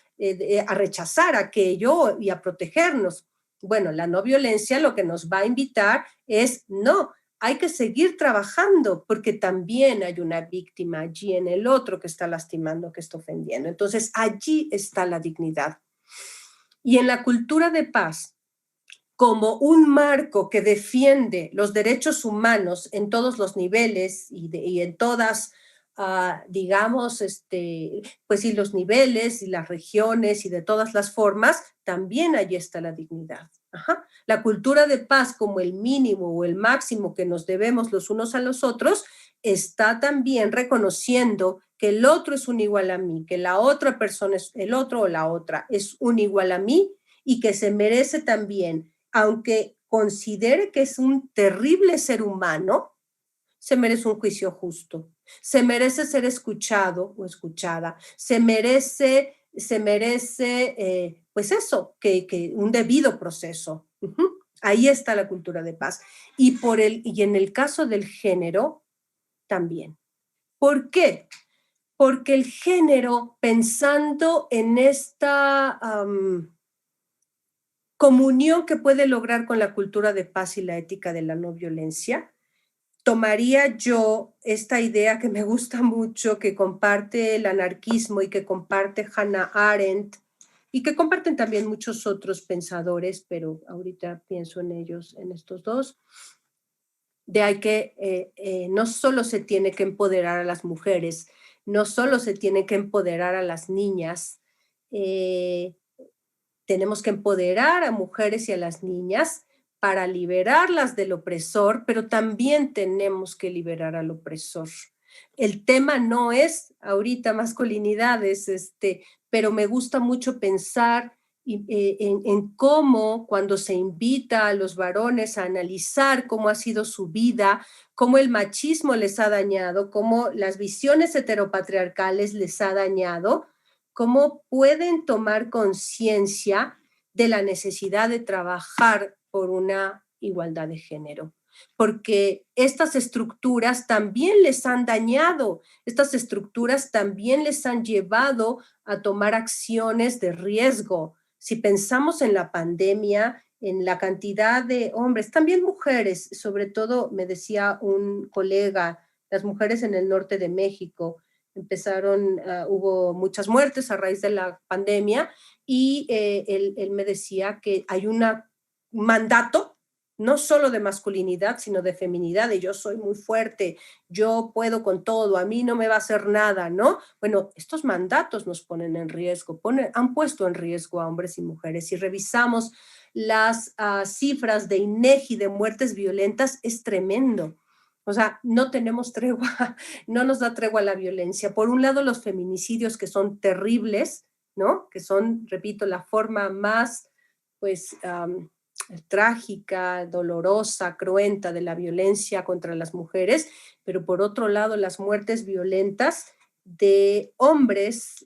a rechazar aquello y a protegernos. Bueno, la no violencia lo que nos va a invitar es no. Hay que seguir trabajando porque también hay una víctima allí en el otro que está lastimando, que está ofendiendo. Entonces, allí está la dignidad. Y en la cultura de paz, como un marco que defiende los derechos humanos en todos los niveles y en todas, digamos, pues sí, los niveles y las regiones y de todas las formas, también allí está la dignidad. Ajá. La cultura de paz como el mínimo o el máximo que nos debemos los unos a los otros está también reconociendo que el otro es un igual a mí, que la otra persona, el otro o la otra es un igual a mí y que se merece también, aunque considere que es un terrible ser humano, se merece un juicio justo, se merece ser escuchado o escuchada, se merece pues eso, que un debido proceso. Ahí está la cultura de paz. Y en el caso del género, también. ¿Por qué? porque el género, pensando en esta comunión que puede lograr con la cultura de paz y la ética de la no violencia, tomaría yo esta idea que me gusta mucho, que comparte el anarquismo y que comparte Hannah Arendt y que comparten también muchos otros pensadores, pero ahorita pienso en ellos, en estos dos, de hay que no solo se tiene que empoderar a las mujeres, no solo se tiene que empoderar a las niñas, tenemos que empoderar a mujeres y a las niñas para liberarlas del opresor, pero también tenemos que liberar al opresor. El tema no es ahorita masculinidades, pero me gusta mucho pensar en cómo cuando se invita a los varones a analizar cómo ha sido su vida, cómo el machismo les ha dañado, cómo las visiones heteropatriarcales les ha dañado, cómo pueden tomar conciencia de la necesidad de trabajar por una igualdad de género, porque estas estructuras también les han dañado, estas estructuras también les han llevado a tomar acciones de riesgo. Si pensamos en la pandemia, en la cantidad de hombres, también mujeres, sobre todo me decía un colega, las mujeres en el norte de México, hubo muchas muertes a raíz de la pandemia y él me decía que hay un mandato no solo de masculinidad, sino de feminidad, de yo soy muy fuerte, yo puedo con todo, a mí no me va a hacer nada, ¿no? Bueno, estos mandatos nos ponen en riesgo, han puesto en riesgo a hombres y mujeres. Si revisamos las cifras de INEGI de muertes violentas, es tremendo. O sea, no tenemos tregua, no nos da tregua la violencia. Por un lado, los feminicidios que son terribles, ¿no? Que son, repito, la forma más, pues, trágica, dolorosa, cruenta de la violencia contra las mujeres, pero por otro lado, las muertes violentas de hombres,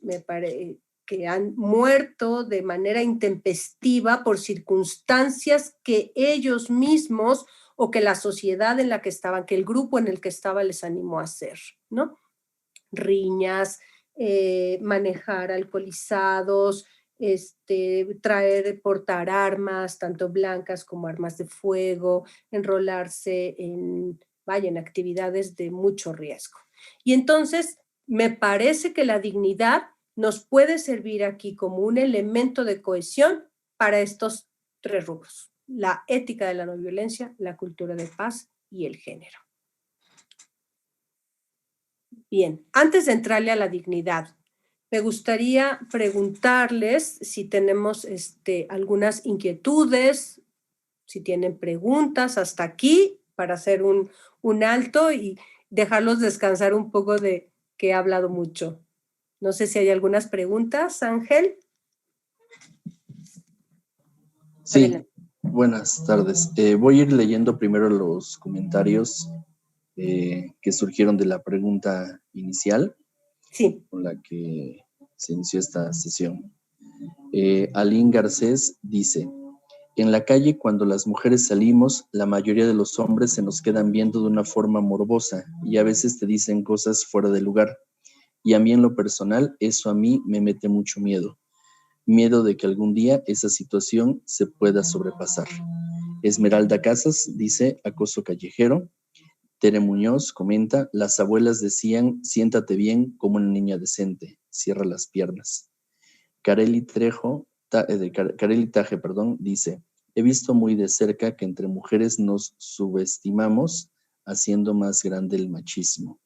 que han muerto de manera intempestiva por circunstancias que ellos mismos o que la sociedad en la que estaban, que el grupo en el que estaba les animó a hacer, ¿no? Riñas, manejar alcoholizados, portar armas, tanto blancas como armas de fuego, enrolarse en actividades de mucho riesgo. Y entonces, me parece que la dignidad nos puede servir aquí como un elemento de cohesión para estos tres rubros: la ética de la no violencia, la cultura de paz y el género. Bien, antes de entrarle a la dignidad, me gustaría preguntarles si tenemos algunas inquietudes, si tienen preguntas hasta aquí, para hacer un alto y dejarlos descansar un poco de que he hablado mucho. No sé si hay algunas preguntas, Ángel. Sí, adelante. Buenas tardes. Voy a ir leyendo primero los comentarios que surgieron de la pregunta inicial, sí, con la que se inició esta sesión. Aline Garcés dice: en la calle, cuando las mujeres salimos, la mayoría de los hombres se nos quedan viendo de una forma morbosa y a veces te dicen cosas fuera de lugar. Y a mí, en lo personal, eso a mí me mete mucho miedo. Miedo de que algún día esa situación se pueda sobrepasar. Esmeralda Casas dice: acoso callejero. Tere Muñoz comenta: las abuelas decían, siéntate bien como una niña decente, cierra las piernas. Kareli Taje, dice: he visto muy de cerca que entre mujeres nos subestimamos, haciendo más grande el machismo.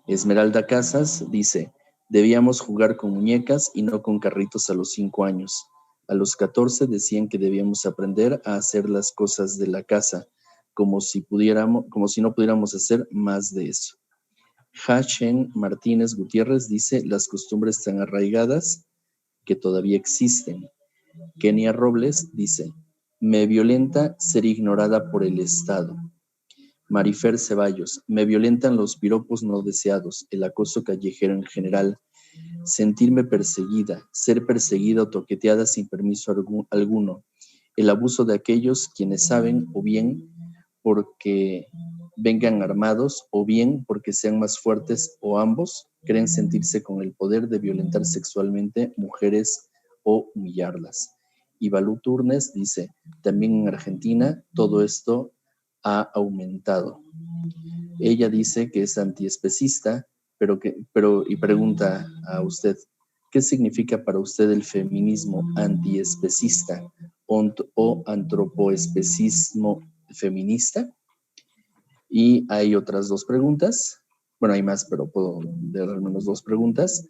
Esmeralda Casas dice: debíamos jugar con muñecas y no con carritos a los 5 años. A los 14 decían que debíamos aprender a hacer las cosas de la casa, como si no pudiéramos hacer más de eso. Hashen Martínez Gutiérrez dice: las costumbres tan arraigadas que todavía existen. Kenia Robles dice: me violenta ser ignorada por el Estado. Marifer Ceballos: me violentan los piropos no deseados, el acoso callejero en general, sentirme perseguida, ser perseguida o toqueteada sin permiso alguno, el abuso de aquellos quienes saben o bien porque vengan armados o bien porque sean más fuertes o ambos creen sentirse con el poder de violentar sexualmente mujeres o humillarlas. Y Balú Turnes dice, también en Argentina todo esto ha aumentado. Ella dice que es antiespecista, y pregunta a usted, ¿qué significa para usted el feminismo antiespecista o antropoespecismo feminista? Y hay otras dos preguntas. Bueno, hay más, pero puedo leer al menos dos preguntas.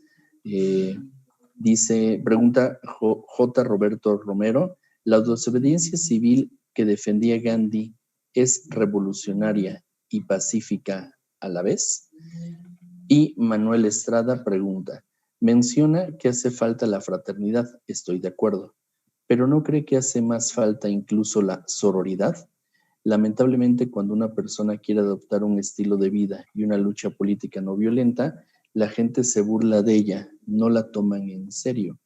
Pregunta J. Roberto Romero, ¿la desobediencia civil que defendía Gandhi es revolucionaria y pacífica a la vez? Y Manuel Estrada pregunta, menciona que hace falta la fraternidad, estoy de acuerdo, pero ¿no cree que hace más falta incluso la sororidad? Lamentablemente, cuando una persona quiere adoptar un estilo de vida y una lucha política no violenta, la gente se burla de ella, no la toman en serio.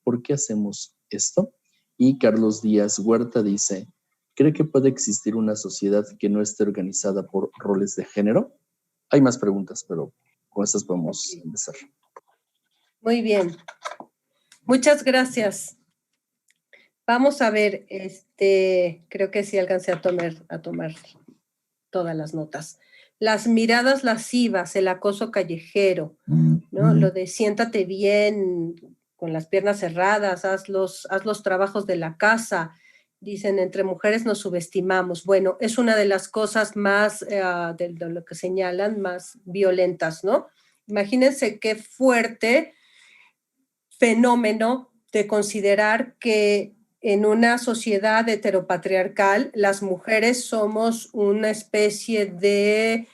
¿Por qué hacemos esto? Y Carlos Díaz Huerta dice, ¿cree que puede existir una sociedad que no esté organizada por roles de género? Hay más preguntas, pero con estas podemos empezar. Muy bien. Muchas gracias. Vamos a ver, creo que sí alcancé a tomar todas las notas. Las miradas lascivas, el acoso callejero, ¿no? Lo de siéntate bien, con las piernas cerradas, haz los trabajos de la casa. Dicen, entre mujeres nos subestimamos. Bueno, es una de las cosas más, de lo que señalan, más violentas, ¿no? Imagínense qué fuerte fenómeno de considerar que en una sociedad heteropatriarcal las mujeres somos una especie de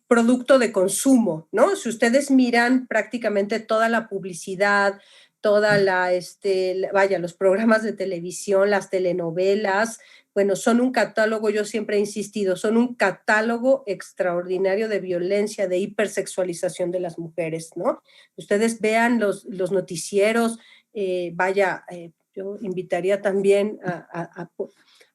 producto de consumo, ¿no? Si ustedes miran prácticamente toda la publicidad, toda los programas de televisión, las telenovelas, bueno, son un catálogo, yo siempre he insistido, son un catálogo extraordinario de violencia, de hipersexualización de las mujeres, ¿no? Ustedes vean los noticieros, yo invitaría también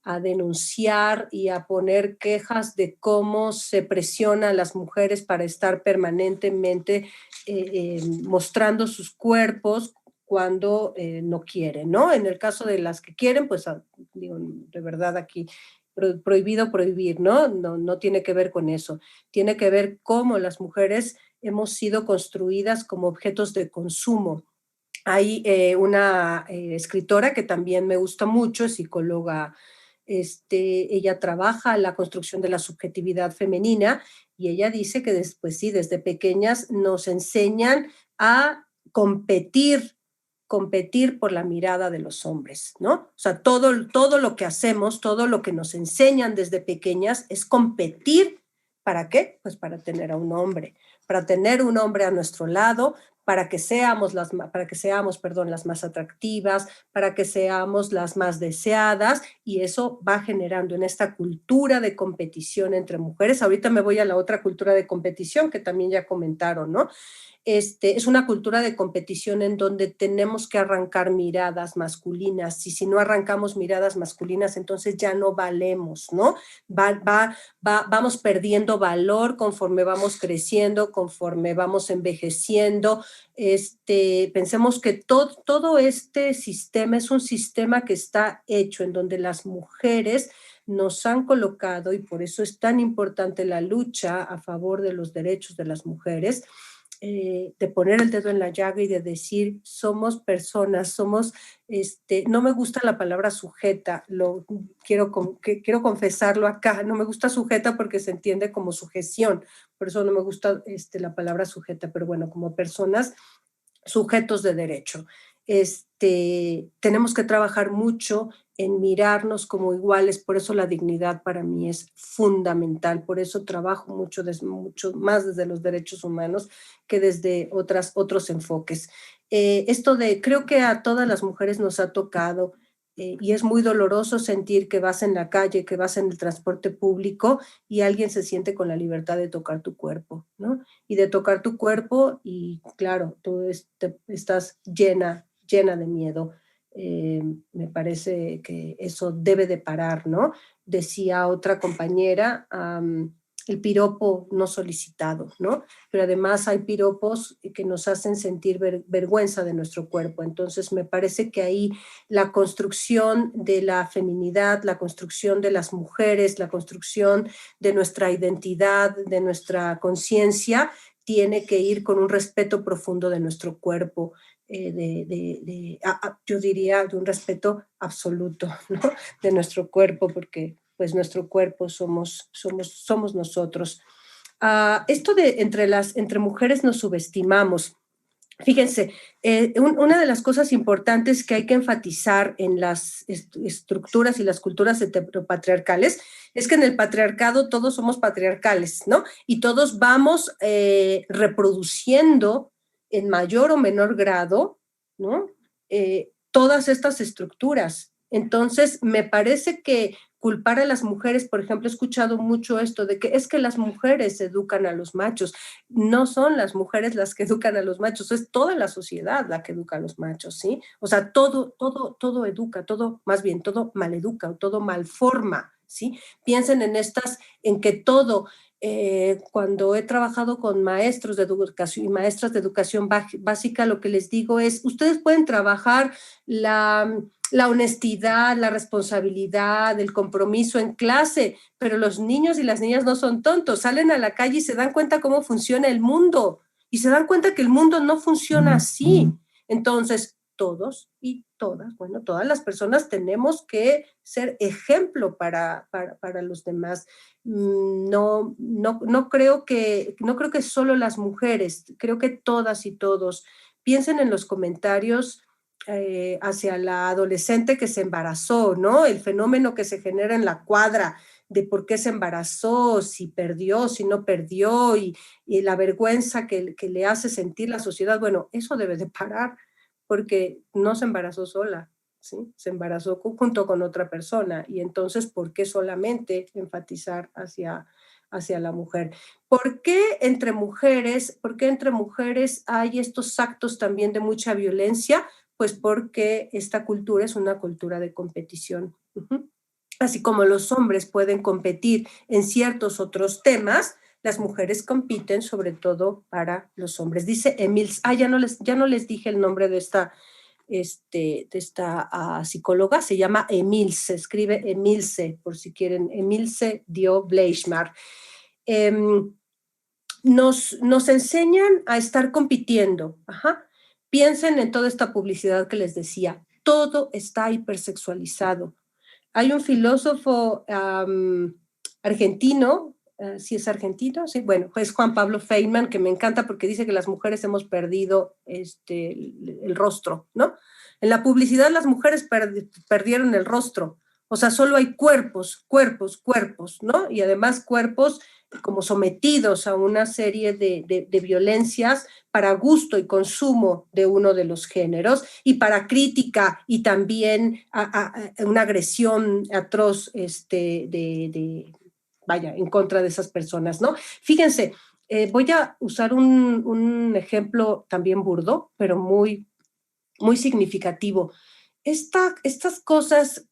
a denunciar y a poner quejas de cómo se presiona a las mujeres para estar permanentemente mostrando sus cuerpos cuando no quieren, ¿no? En el caso de las que quieren, pues digo, de verdad aquí prohibido prohibir, ¿no? No tiene que ver con eso. Tiene que ver cómo las mujeres hemos sido construidas como objetos de consumo. Hay una escritora que también me gusta mucho, es psicóloga. Ella trabaja la construcción de la subjetividad femenina y ella dice que después sí, desde pequeñas nos enseñan a competir por la mirada de los hombres, ¿no? O sea, todo lo que hacemos, todo lo que nos enseñan desde pequeñas es competir. ¿Para qué? Pues para tener a un hombre a nuestro lado, para que seamos las más atractivas, para que seamos las más deseadas, y eso va generando en esta cultura de competición entre mujeres. Ahorita me voy a la otra cultura de competición que también ya comentaron, ¿no? Es una cultura de competición en donde tenemos que arrancar miradas masculinas, y si no arrancamos miradas masculinas, entonces ya no valemos, ¿no? Vamos perdiendo valor conforme vamos creciendo, conforme vamos envejeciendo. Pensemos que todo este sistema es un sistema que está hecho en donde las mujeres nos han colocado, y por eso es tan importante la lucha a favor de los derechos de las mujeres, de poner el dedo en la llaga y de decir, somos personas, no me gusta la palabra sujeta, quiero confesarlo acá, no me gusta sujeta porque se entiende como sujeción, por eso no me gusta la palabra sujeta, pero bueno, como personas sujetos de derecho. Tenemos que trabajar mucho en mirarnos como iguales, por eso la dignidad para mí es fundamental, por eso trabajo mucho más desde los derechos humanos que desde otros enfoques. Creo que a todas las mujeres nos ha tocado, y es muy doloroso sentir que vas en la calle, que vas en el transporte público y alguien se siente con la libertad de tocar tu cuerpo, ¿no? Y de tocar tu cuerpo y claro, tú estás llena de miedo. Me parece que eso debe de parar, ¿no? Decía otra compañera, el piropo no solicitado, ¿no? Pero además hay piropos que nos hacen sentir vergüenza de nuestro cuerpo. Entonces me parece que ahí la construcción de la feminidad, la construcción de las mujeres, la construcción de nuestra identidad, de nuestra conciencia, tiene que ir con un respeto profundo de nuestro cuerpo, yo diría de un respeto absoluto, ¿no? De nuestro cuerpo, porque pues nuestro cuerpo somos nosotros. Esto de entre mujeres nos subestimamos. Fíjense, una de las cosas importantes que hay que enfatizar en las estructuras y las culturas heteropatriarcales es que en el patriarcado todos somos patriarcales, ¿no? Y todos vamos reproduciendo en mayor o menor grado, ¿no? Todas estas estructuras. Entonces, me parece que culpar a las mujeres, por ejemplo, he escuchado mucho esto de que es que las mujeres educan a los machos. No son las mujeres las que educan a los machos, es toda la sociedad la que educa a los machos, ¿sí? O sea, todo educa, más bien, todo maleduca, o todo malforma, ¿sí? Piensen en que todo, cuando he trabajado con maestros de educación y maestras de educación básica, lo que les digo es, ustedes pueden trabajar la honestidad, la responsabilidad, el compromiso en clase, pero los niños y las niñas no son tontos, salen a la calle y se dan cuenta cómo funciona el mundo y se dan cuenta que el mundo no funciona así. Entonces, todos y todas, bueno, todas las personas tenemos que ser ejemplo para los demás. No creo que solo las mujeres, creo que todas y todos. Piensen en los comentarios hacia la adolescente que se embarazó, ¿no? El fenómeno que se genera en la cuadra de por qué se embarazó, si perdió, si no perdió, y la vergüenza que le hace sentir la sociedad. Bueno, eso debe de parar, porque no se embarazó sola, ¿sí? Se embarazó junto con otra persona, y entonces, ¿por qué solamente enfatizar hacia la mujer? ¿Por qué entre mujeres hay estos actos también de mucha violencia? Pues porque esta cultura es una cultura de competición. Así como los hombres pueden competir en ciertos otros temas, las mujeres compiten sobre todo para los hombres. Dice Emil, ya no les dije el nombre de esta psicóloga, se llama Emilse, escribe Emilse, por si quieren, Emilse Dio Bleichmar. Nos enseñan a estar compitiendo. Piensen en toda esta publicidad que les decía, todo está hipersexualizado. Hay un filósofo argentino, ¿sí es argentino? Sí, bueno, es Juan Pablo Feynman, que me encanta porque dice que las mujeres hemos perdido el rostro, ¿no? En la publicidad las mujeres perdieron el rostro, o sea, solo hay cuerpos, ¿no? Y además cuerpos como sometidos a una serie de violencias para gusto y consumo de uno de los géneros y para crítica y también a una agresión atroz vaya, en contra de esas personas, ¿no? Fíjense, voy a usar un ejemplo también burdo, pero muy, muy significativo. Estas cosas,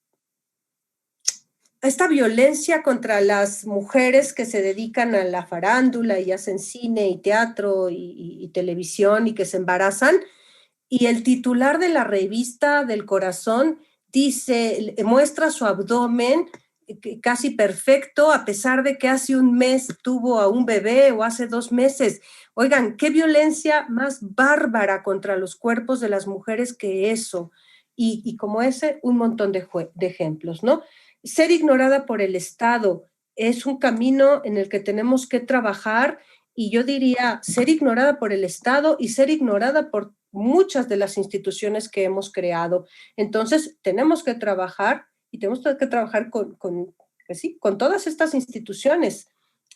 esta violencia contra las mujeres que se dedican a la farándula y hacen cine y teatro y televisión y que se embarazan, y el titular de la revista del Corazón dice, muestra su abdomen casi perfecto a pesar de que hace un mes tuvo a un bebé o hace 2 meses. Oigan, qué violencia más bárbara contra los cuerpos de las mujeres que eso. Y como ese, un montón de ejemplos, ¿no? Ser ignorada por el Estado es un camino en el que tenemos que trabajar, y yo diría ser ignorada por el Estado y ser ignorada por muchas de las instituciones que hemos creado. Entonces, tenemos que trabajar y tenemos que trabajar pues sí, con todas estas instituciones,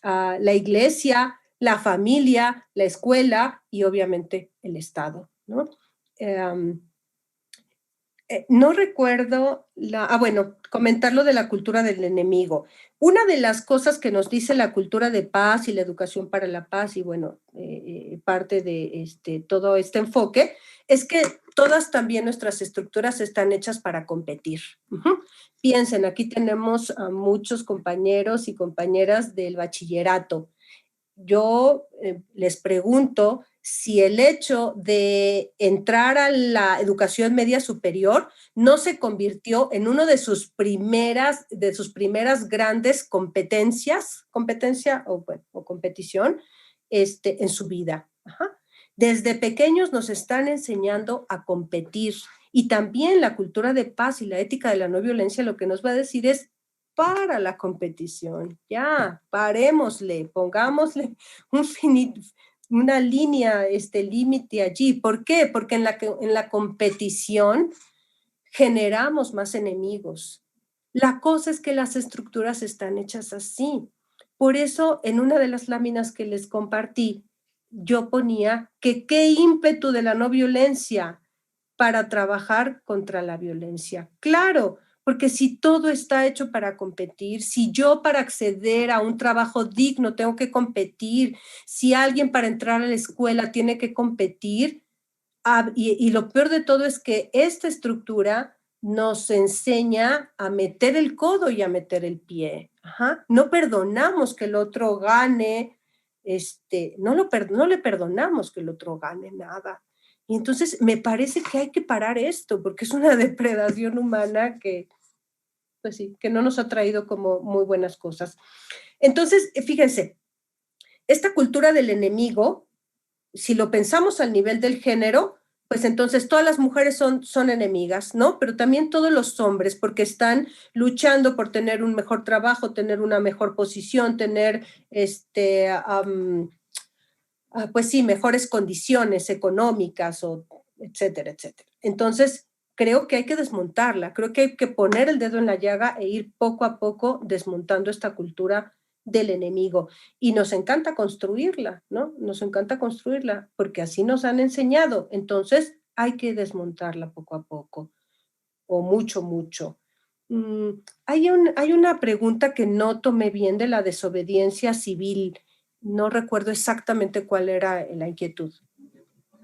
la iglesia, la familia, la escuela y obviamente el Estado, ¿no? No recuerdo bueno, comentar lo de la cultura del enemigo. Una de las cosas que nos dice la cultura de paz y la educación para la paz y bueno, parte de todo este enfoque es que todas también nuestras estructuras están hechas para competir. Piensen, aquí tenemos a muchos compañeros y compañeras del bachillerato. Yo les pregunto si el hecho de entrar a la educación media superior no se convirtió en uno de sus primeras grandes competencia o competición en su vida. Ajá. Desde pequeños nos están enseñando a competir y también la cultura de paz y la ética de la no violencia lo que nos va a decir es para la competición, ya, parémosle, pongámosle una línea, límite allí. ¿Por qué? Porque en la competición generamos más enemigos. La cosa es que las estructuras están hechas así. Por eso, en una de las láminas que les compartí, yo ponía que qué ímpetu de la no violencia para trabajar contra la violencia. Claro, porque si todo está hecho para competir, si yo para acceder a un trabajo digno tengo que competir, si alguien para entrar a la escuela tiene que competir, y lo peor de todo es que esta estructura nos enseña a meter el codo y a meter el pie. Ajá. No perdonamos que el otro gane, no le perdonamos que el otro gane nada. Y entonces me parece que hay que parar esto, porque es una depredación humana que, pues sí, que no nos ha traído como muy buenas cosas. Entonces, fíjense, esta cultura del enemigo, si lo pensamos al nivel del género, pues entonces todas las mujeres son enemigas, ¿no? Pero también todos los hombres, porque están luchando por tener un mejor trabajo, tener una mejor posición, tener, pues sí, mejores condiciones económicas, etcétera, etcétera. Entonces, creo que hay que desmontarla, creo que hay que poner el dedo en la llaga e ir poco a poco desmontando esta cultura del enemigo. Y nos encanta construirla, ¿no? Nos encanta construirla porque así nos han enseñado. Entonces, hay que desmontarla poco a poco o mucho, mucho. Hay una pregunta que no tomé bien de la desobediencia civil. No recuerdo exactamente cuál era la inquietud.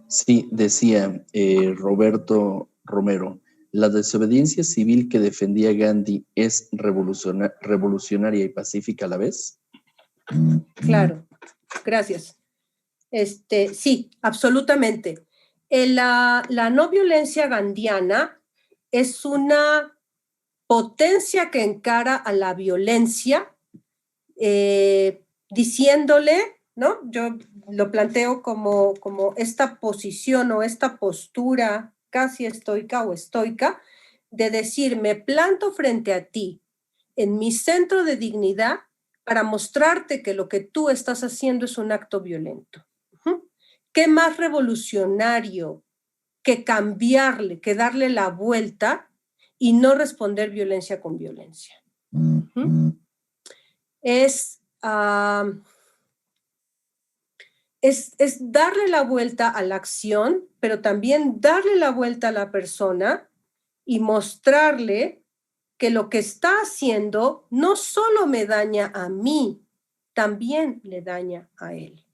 Sí, decía Roberto Romero, ¿la desobediencia civil que defendía Gandhi es revolucionaria y pacífica a la vez? Claro, gracias. Sí, absolutamente. La no violencia gandhiana es una potencia que encara a la violencia diciéndole, ¿no? Yo lo planteo como esta posición o esta postura casi estoica o estoica de decir, me planto frente a ti en mi centro de dignidad para mostrarte que lo que tú estás haciendo es un acto violento. ¿Qué más revolucionario que cambiarle, que darle la vuelta y no responder violencia con violencia? Es darle la vuelta a la acción, pero también darle la vuelta a la persona y mostrarle que lo que está haciendo no solo me daña a mí, también le daña a él.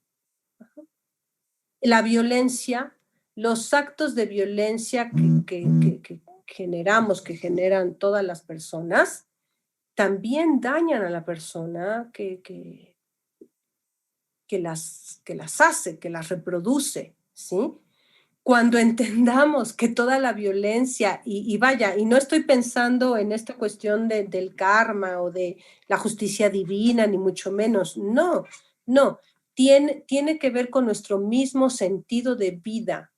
La violencia, los actos de violencia que generamos, que generan todas las personas, también dañan a la persona que las hace, que las reproduce, ¿sí? Cuando entendamos que toda la violencia, y vaya, y no estoy pensando en esta cuestión del karma o de la justicia divina, ni mucho menos, no, tiene que ver con nuestro mismo sentido de vida,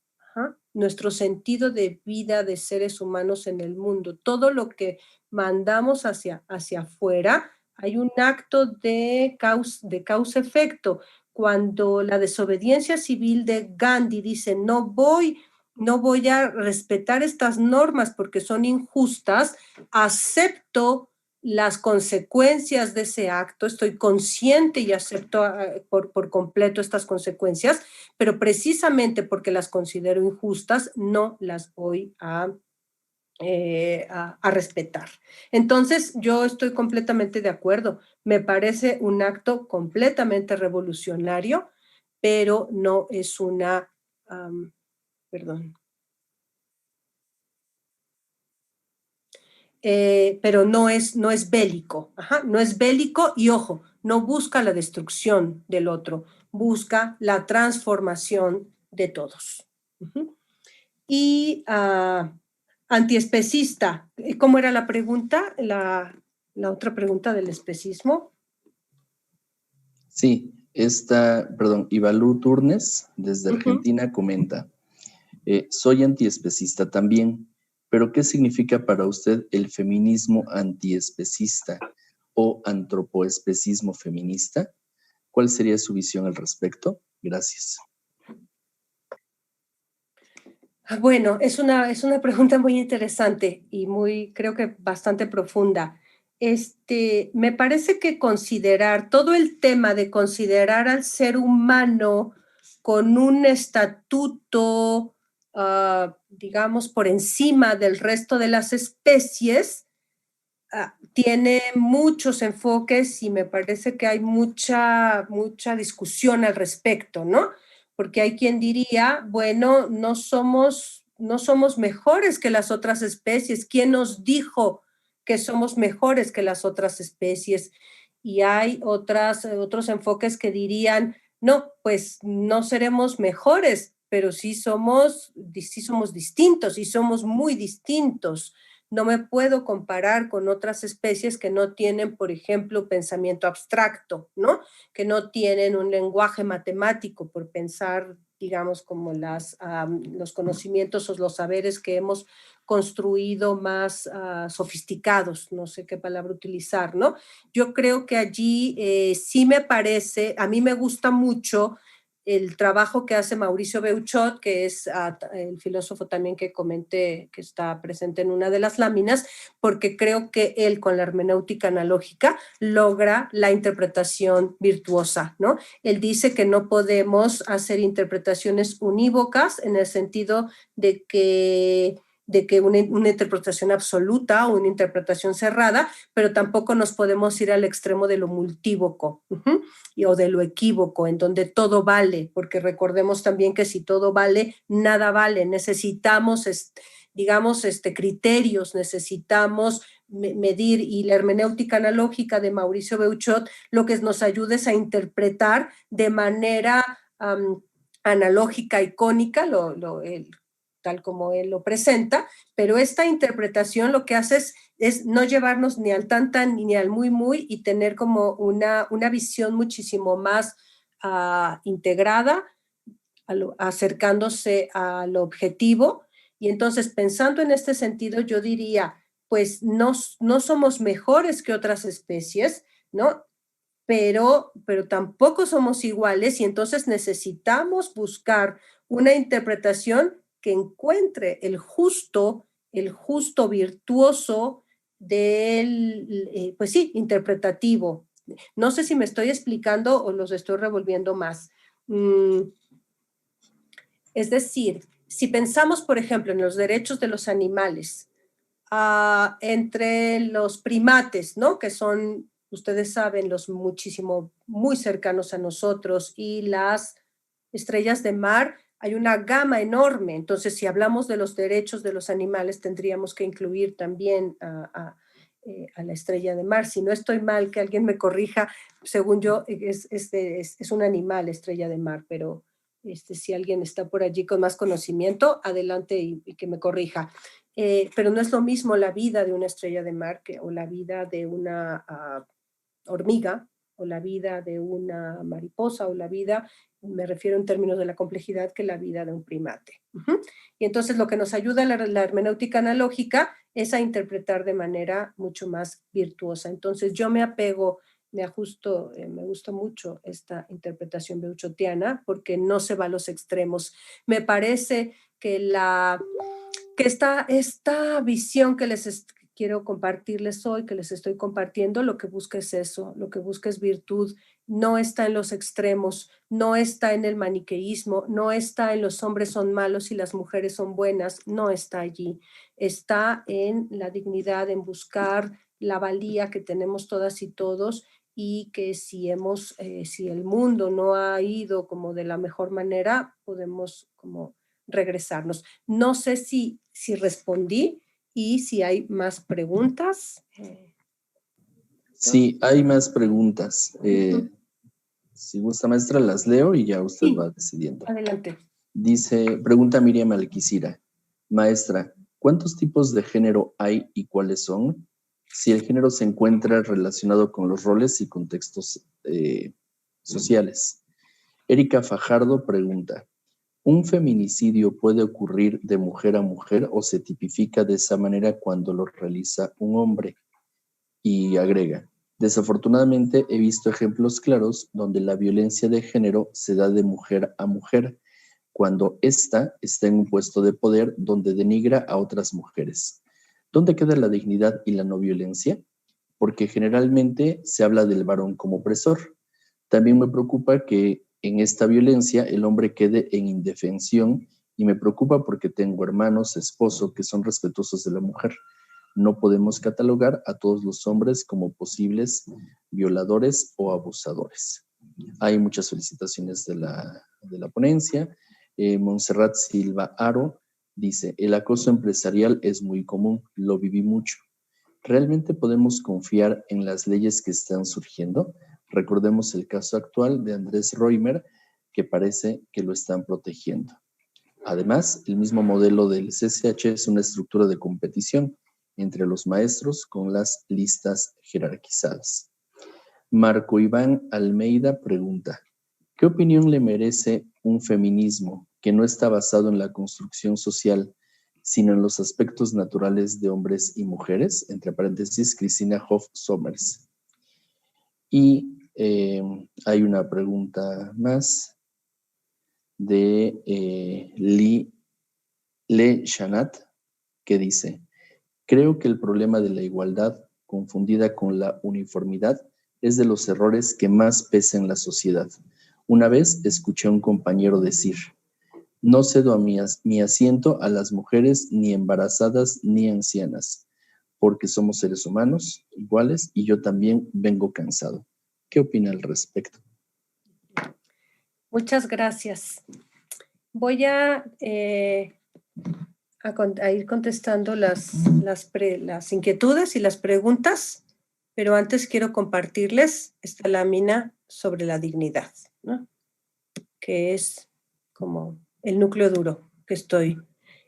nuestro sentido de vida de seres humanos en el mundo. Todo lo que mandamos hacia afuera, hay un acto de causa-efecto. Cuando la desobediencia civil de Gandhi dice, no voy a respetar estas normas porque son injustas, acepto las consecuencias de ese acto, estoy consciente y acepto por completo estas consecuencias, pero precisamente porque las considero injustas, no las voy a a respetar. Entonces, yo estoy completamente de acuerdo. Me parece un acto completamente revolucionario, pero no es una, perdón, pero no es bélico. Ajá, no es bélico y ojo, no busca la destrucción del otro, busca la transformación de todos. Ujú. Y antiespecista, ¿cómo era la pregunta? La otra pregunta del especismo. Sí, Ivalú Turnes, desde Argentina, comenta, soy antiespecista también, pero ¿qué significa para usted el feminismo antiespecista o antropoespecismo feminista? ¿Cuál sería su visión al respecto? Gracias. Bueno, es una pregunta muy interesante y muy, creo que bastante profunda. Me parece que considerar todo el tema de considerar al ser humano con un estatuto, digamos, por encima del resto de las especies, tiene muchos enfoques y me parece que hay mucha discusión al respecto, ¿no? Porque hay quien diría, bueno, no somos mejores que las otras especies. ¿Quién nos dijo que somos mejores que las otras especies? Y hay otros enfoques que dirían, no, pues no seremos mejores, pero sí somos distintos y somos muy distintos. No me puedo comparar con otras especies que no tienen, por ejemplo, pensamiento abstracto, ¿no? Que no tienen un lenguaje matemático por pensar, digamos, como los conocimientos o los saberes que hemos construido más sofisticados, no sé qué palabra utilizar, ¿no? Yo creo que allí sí me parece, a mí me gusta mucho el trabajo que hace Mauricio Beuchot, que es el filósofo también que comenté, que está presente en una de las láminas, porque creo que él con la hermenéutica analógica logra la interpretación virtuosa, ¿no? Él dice que no podemos hacer interpretaciones unívocas en el sentido de que una interpretación absoluta o una interpretación cerrada, pero tampoco nos podemos ir al extremo de lo multívoco o de lo equívoco, en donde todo vale, porque recordemos también que si todo vale, nada vale. Necesitamos, digamos, criterios, necesitamos medir, y la hermenéutica analógica de Mauricio Beuchot lo que nos ayuda es a interpretar de manera analógica, icónica, tal como él lo presenta, pero esta interpretación lo que hace es no llevarnos ni al tan ni al muy y tener como una visión muchísimo más integrada, acercándose al objetivo. Y entonces, pensando en este sentido, yo diría, pues no somos mejores que otras especies, ¿no? Pero tampoco somos iguales y entonces necesitamos buscar una interpretación que encuentre el justo virtuoso del, pues sí, interpretativo. No sé si me estoy explicando o los estoy revolviendo más. Es decir, si pensamos, por ejemplo, en los derechos de los animales, entre los primates, ¿no? Que son, ustedes saben, los muy cercanos a nosotros, y las estrellas de mar, hay una gama enorme. Entonces, si hablamos de los derechos de los animales, tendríamos que incluir también a la estrella de mar. Si no estoy mal, que alguien me corrija, según yo, es un animal, estrella de mar, pero si alguien está por allí con más conocimiento, adelante y que me corrija. Pero no es lo mismo la vida de una estrella de mar o la vida de una hormiga, o la vida de una mariposa, o la vida, me refiero en términos de la complejidad, que la vida de un primate. Y entonces lo que nos ayuda la hermenéutica analógica es a interpretar de manera mucho más virtuosa. Entonces yo me ajusto, me gusta mucho esta interpretación beuchotiana porque no se va a los extremos. Me parece que esta visión quiero compartirles hoy, que les estoy compartiendo, lo que busca es eso, lo que busca es virtud. No está en los extremos, no está en el maniqueísmo, no está en los hombres son malos y las mujeres son buenas, no está allí. Está en la dignidad, en buscar la valía que tenemos todas y todos, y que si el mundo no ha ido como de la mejor manera, podemos como regresarnos. No sé si respondí. Y si hay más preguntas. Sí, hay más preguntas. Si gusta, maestra, las leo y ya usted va decidiendo. Adelante. Dice, pregunta Miriam Alquicira. Maestra, ¿cuántos tipos de género hay y cuáles son? Si el género se encuentra relacionado con los roles y contextos sociales. Erika Fajardo pregunta, ¿un feminicidio puede ocurrir de mujer a mujer o se tipifica de esa manera cuando lo realiza un hombre? Y agrega, desafortunadamente he visto ejemplos claros donde la violencia de género se da de mujer a mujer, cuando ésta está en un puesto de poder donde denigra a otras mujeres. ¿Dónde queda la dignidad y la no violencia? Porque generalmente se habla del varón como opresor. También me preocupa que en esta violencia el hombre quede en indefensión y me preocupa porque tengo hermanos, esposo, que son respetuosos de la mujer. No podemos catalogar a todos los hombres como posibles violadores o abusadores. Hay muchas felicitaciones de la ponencia. Montserrat Silva Aro dice, el acoso empresarial es muy común, lo viví mucho. ¿Realmente podemos confiar en las leyes que están surgiendo? Recordemos el caso actual de Andrés Roimer, que parece que lo están protegiendo. Además, el mismo modelo del CCH es una estructura de competición entre los maestros con las listas jerarquizadas. Marco Iván Almeida pregunta, ¿qué opinión le merece un feminismo que no está basado en la construcción social, sino en los aspectos naturales de hombres y mujeres? Entre paréntesis, Cristina Hoff Sommers. Y hay una pregunta más de Le Chanat, que dice, creo que el problema de la igualdad confundida con la uniformidad es de los errores que más pesa en la sociedad. Una vez escuché a un compañero decir, no cedo a mi asiento a las mujeres ni embarazadas ni ancianas, porque somos seres humanos iguales y yo también vengo cansado. ¿Qué opina al respecto? Muchas gracias. Voy a ir contestando las inquietudes y las preguntas, pero antes quiero compartirles esta lámina sobre la dignidad, ¿no? Que es como el núcleo duro que estoy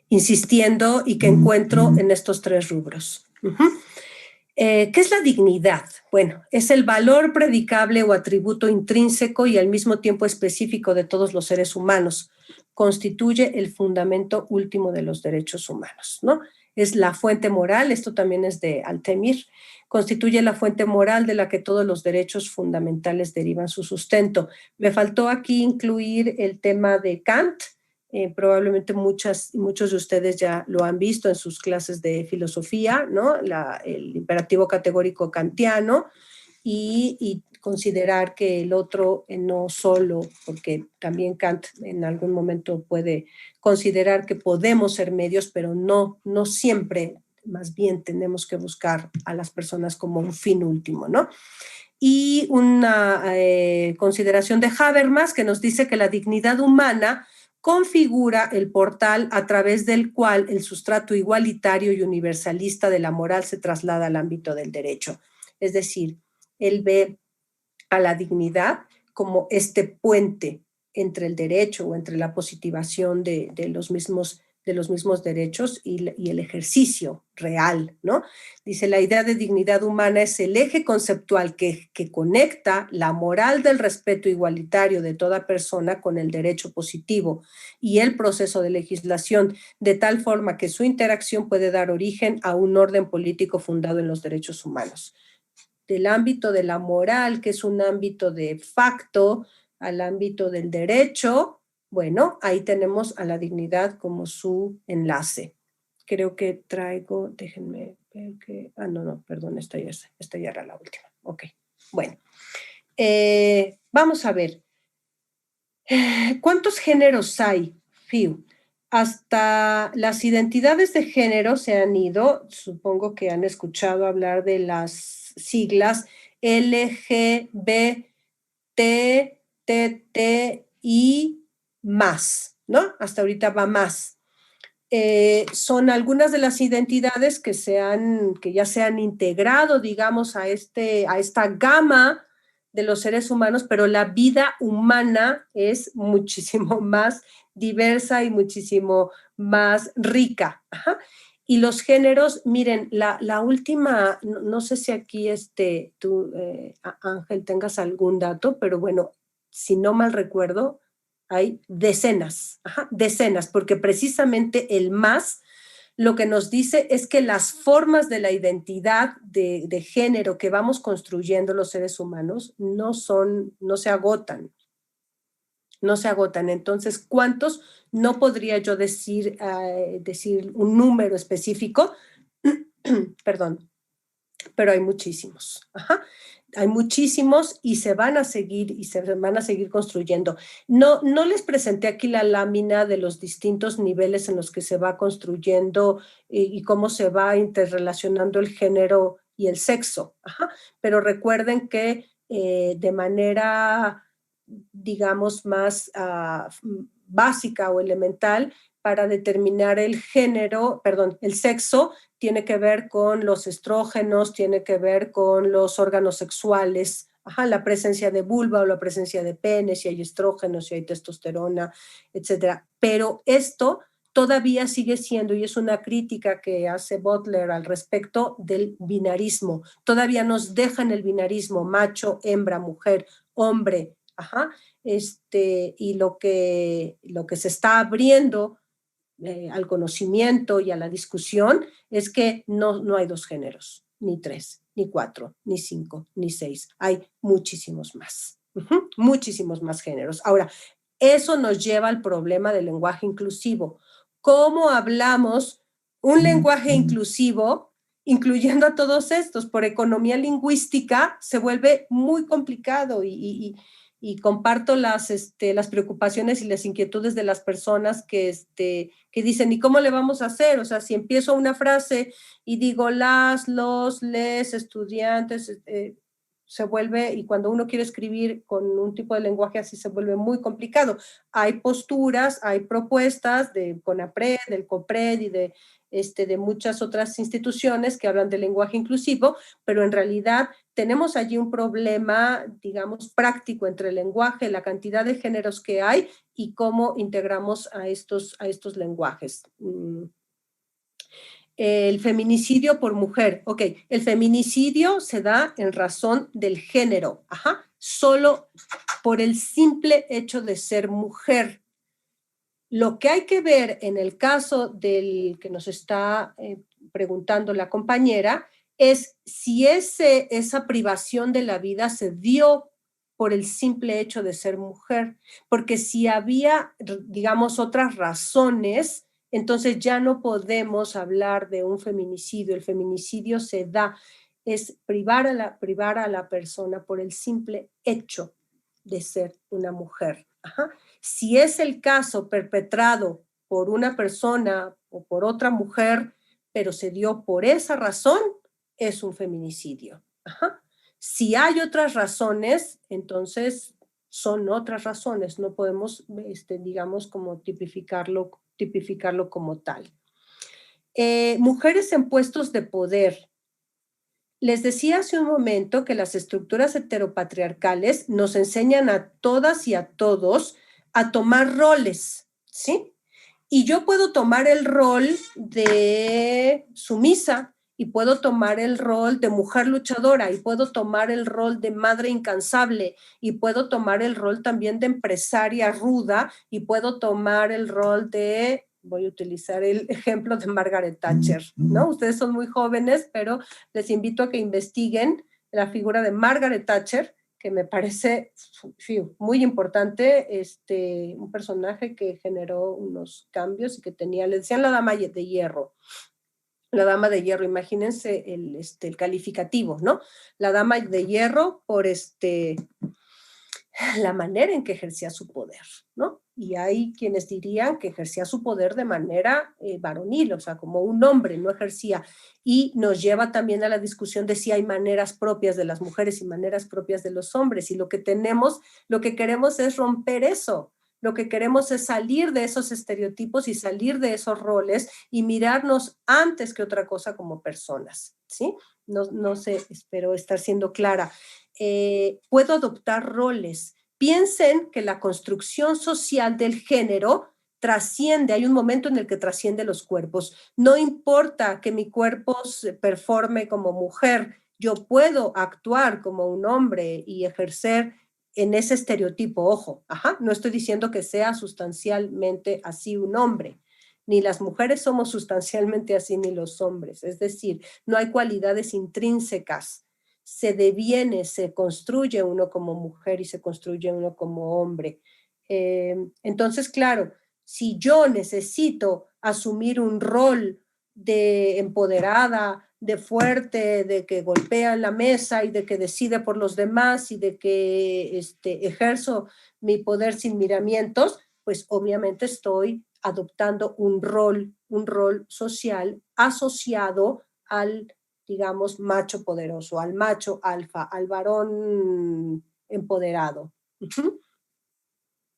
insistiendo y que encuentro en estos tres rubros. ¿Qué es la dignidad? Bueno, es el valor predicable o atributo intrínseco y al mismo tiempo específico de todos los seres humanos. Constituye el fundamento último de los derechos humanos, ¿no? Es la fuente moral, esto también es de Altemir, constituye la fuente moral de la que todos los derechos fundamentales derivan su sustento. Me faltó aquí incluir el tema de Kant. Probablemente muchos de ustedes ya lo han visto en sus clases de filosofía, ¿no? El imperativo categórico kantiano y considerar que el otro no solo, porque también Kant en algún momento puede considerar que podemos ser medios, pero no siempre, más bien tenemos que buscar a las personas como un fin último, ¿no? Y una consideración de Habermas que nos dice que la dignidad humana configura el portal a través del cual el sustrato igualitario y universalista de la moral se traslada al ámbito del derecho. Es decir, él ve a la dignidad como este puente entre el derecho o entre la positivación de los mismos derechos y el ejercicio real, ¿no? Dice, la idea de dignidad humana es el eje conceptual que conecta la moral del respeto igualitario de toda persona con el derecho positivo y el proceso de legislación, de tal forma que su interacción puede dar origen a un orden político fundado en los derechos humanos. Del ámbito de la moral, que es un ámbito de facto, al ámbito del derecho, bueno, ahí tenemos a la dignidad como su enlace. Creo que traigo, déjenme no, perdón, esta ya era la última. Ok, bueno. Vamos a ver. ¿Cuántos géneros hay, Fiu? Hasta las identidades de género se han ido, supongo que han escuchado hablar de las siglas LGBT, TTI más, ¿no? Hasta ahorita va más. Son algunas de las identidades que ya se han integrado, digamos, a esta gama de los seres humanos, pero la vida humana es muchísimo más diversa y muchísimo más rica. Ajá. Y los géneros, miren, la última, no sé si aquí tú, Ángel, tengas algún dato, pero bueno, si no mal recuerdo, hay decenas, decenas, porque precisamente el más lo que nos dice es que las formas de la identidad de género que vamos construyendo los seres humanos no se agotan. No se agotan. Entonces, ¿cuántos? No podría yo decir un número específico, perdón, pero hay muchísimos. Ajá. Hay muchísimos y se van a seguir construyendo. No les presenté aquí la lámina de los distintos niveles en los que se va construyendo y cómo se va interrelacionando el género y el sexo. Ajá. Pero recuerden que de manera, digamos, más básica o elemental, para determinar el sexo, tiene que ver con los estrógenos, tiene que ver con los órganos sexuales, la presencia de vulva o la presencia de pene, si hay estrógenos, si hay testosterona, etcétera. Pero esto todavía sigue siendo, y es una crítica que hace Butler al respecto del binarismo. Todavía nos dejan el binarismo, macho, hembra, mujer, hombre, y lo que se está abriendo al conocimiento y a la discusión es que no hay dos géneros, ni tres, ni cuatro, ni cinco, ni seis. Hay muchísimos más, muchísimos más géneros. Ahora, eso nos lleva al problema del lenguaje inclusivo. ¿Cómo hablamos un lenguaje inclusivo, incluyendo a todos estos? Por economía lingüística se vuelve muy complicado y comparto las preocupaciones y las inquietudes de las personas que dicen, ¿y cómo le vamos a hacer? O sea, si empiezo una frase y digo las, los, les, estudiantes, se vuelve, y cuando uno quiere escribir con un tipo de lenguaje así, se vuelve muy complicado. Hay posturas, hay propuestas de CONAPRED, del COPRED y de muchas otras instituciones que hablan de lenguaje inclusivo, pero en realidad tenemos allí un problema, digamos, práctico entre el lenguaje, la cantidad de géneros que hay y cómo integramos a estos lenguajes. El feminicidio por mujer. Ok, el feminicidio se da en razón del género, solo por el simple hecho de ser mujer. Lo que hay que ver en el caso del que nos está preguntando la compañera es si esa privación de la vida se dio por el simple hecho de ser mujer, porque si había, digamos, otras razones, entonces ya no podemos hablar de un feminicidio. El feminicidio se da, es privar a la persona por el simple hecho de ser una mujer. Si es el caso perpetrado por una persona o por otra mujer, pero se dio por esa razón, es un feminicidio. Si hay otras razones, entonces son otras razones, no podemos, digamos, como tipificarlo como tal. Mujeres en puestos de poder. Les decía hace un momento que las estructuras heteropatriarcales nos enseñan a todas y a todos a tomar roles, ¿sí? Y yo puedo tomar el rol de sumisa y puedo tomar el rol de mujer luchadora y puedo tomar el rol de madre incansable y puedo tomar el rol también de empresaria ruda y puedo tomar el rol de, voy a utilizar el ejemplo de Margaret Thatcher, ¿no? Ustedes son muy jóvenes, pero les invito a que investiguen la figura de Margaret Thatcher, que me parece muy importante, un personaje que generó unos cambios y que le decían la dama de hierro. La dama de hierro, imagínense el calificativo, ¿no? La dama de hierro por la manera en que ejercía su poder, ¿no? Y hay quienes dirían que ejercía su poder de manera varonil, o sea, como un hombre, no ejercía. Y nos lleva también a la discusión de si hay maneras propias de las mujeres y maneras propias de los hombres. Y lo que queremos es romper eso. Lo que queremos es salir de esos estereotipos y salir de esos roles y mirarnos antes que otra cosa como personas, ¿sí? No sé, espero estar siendo clara. Puedo adoptar roles. Piensen que la construcción social del género trasciende, hay un momento en el que trasciende los cuerpos. No importa que mi cuerpo se performe como mujer, yo puedo actuar como un hombre y ejercer en ese estereotipo, ojo, no estoy diciendo que sea sustancialmente así un hombre, ni las mujeres somos sustancialmente así, ni los hombres, es decir, no hay cualidades intrínsecas, se deviene, se construye uno como mujer y se construye uno como hombre. Entonces, claro, si yo necesito asumir un rol de empoderada, de fuerte, de que golpea en la mesa y de que decide por los demás y de que ejerzo mi poder sin miramientos, pues obviamente estoy adoptando un rol social asociado al, digamos, macho poderoso, al macho alfa, al varón empoderado.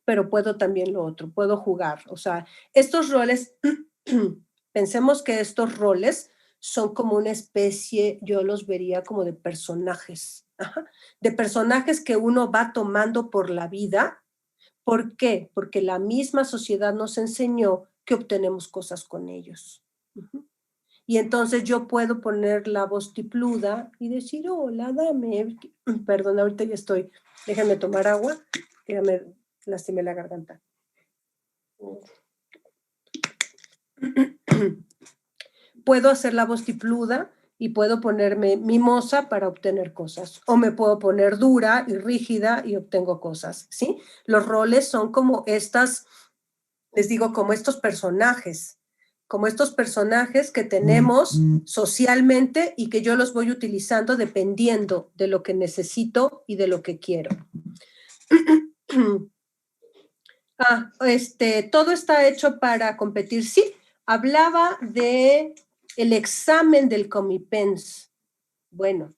Pero puedo también lo otro, puedo jugar. O sea, estos roles, pensemos que estos roles son como una especie, yo los vería como de personajes, de personajes que uno va tomando por la vida. ¿Por qué? Porque la misma sociedad nos enseñó que obtenemos cosas con ellos. Y entonces yo puedo poner la voz tipluda y decir, hola, dame, perdón, ahorita ya estoy, déjame tomar agua, que me lastimé la garganta. Puedo hacer la voz tipluda y puedo ponerme mimosa para obtener cosas, o me puedo poner dura y rígida y obtengo cosas, ¿sí? Los roles son como estas, les digo, como estos personajes que tenemos socialmente y que yo los voy utilizando dependiendo de lo que necesito y de lo que quiero. Todo está hecho para competir. Sí, hablaba de el examen del Comipens. Bueno,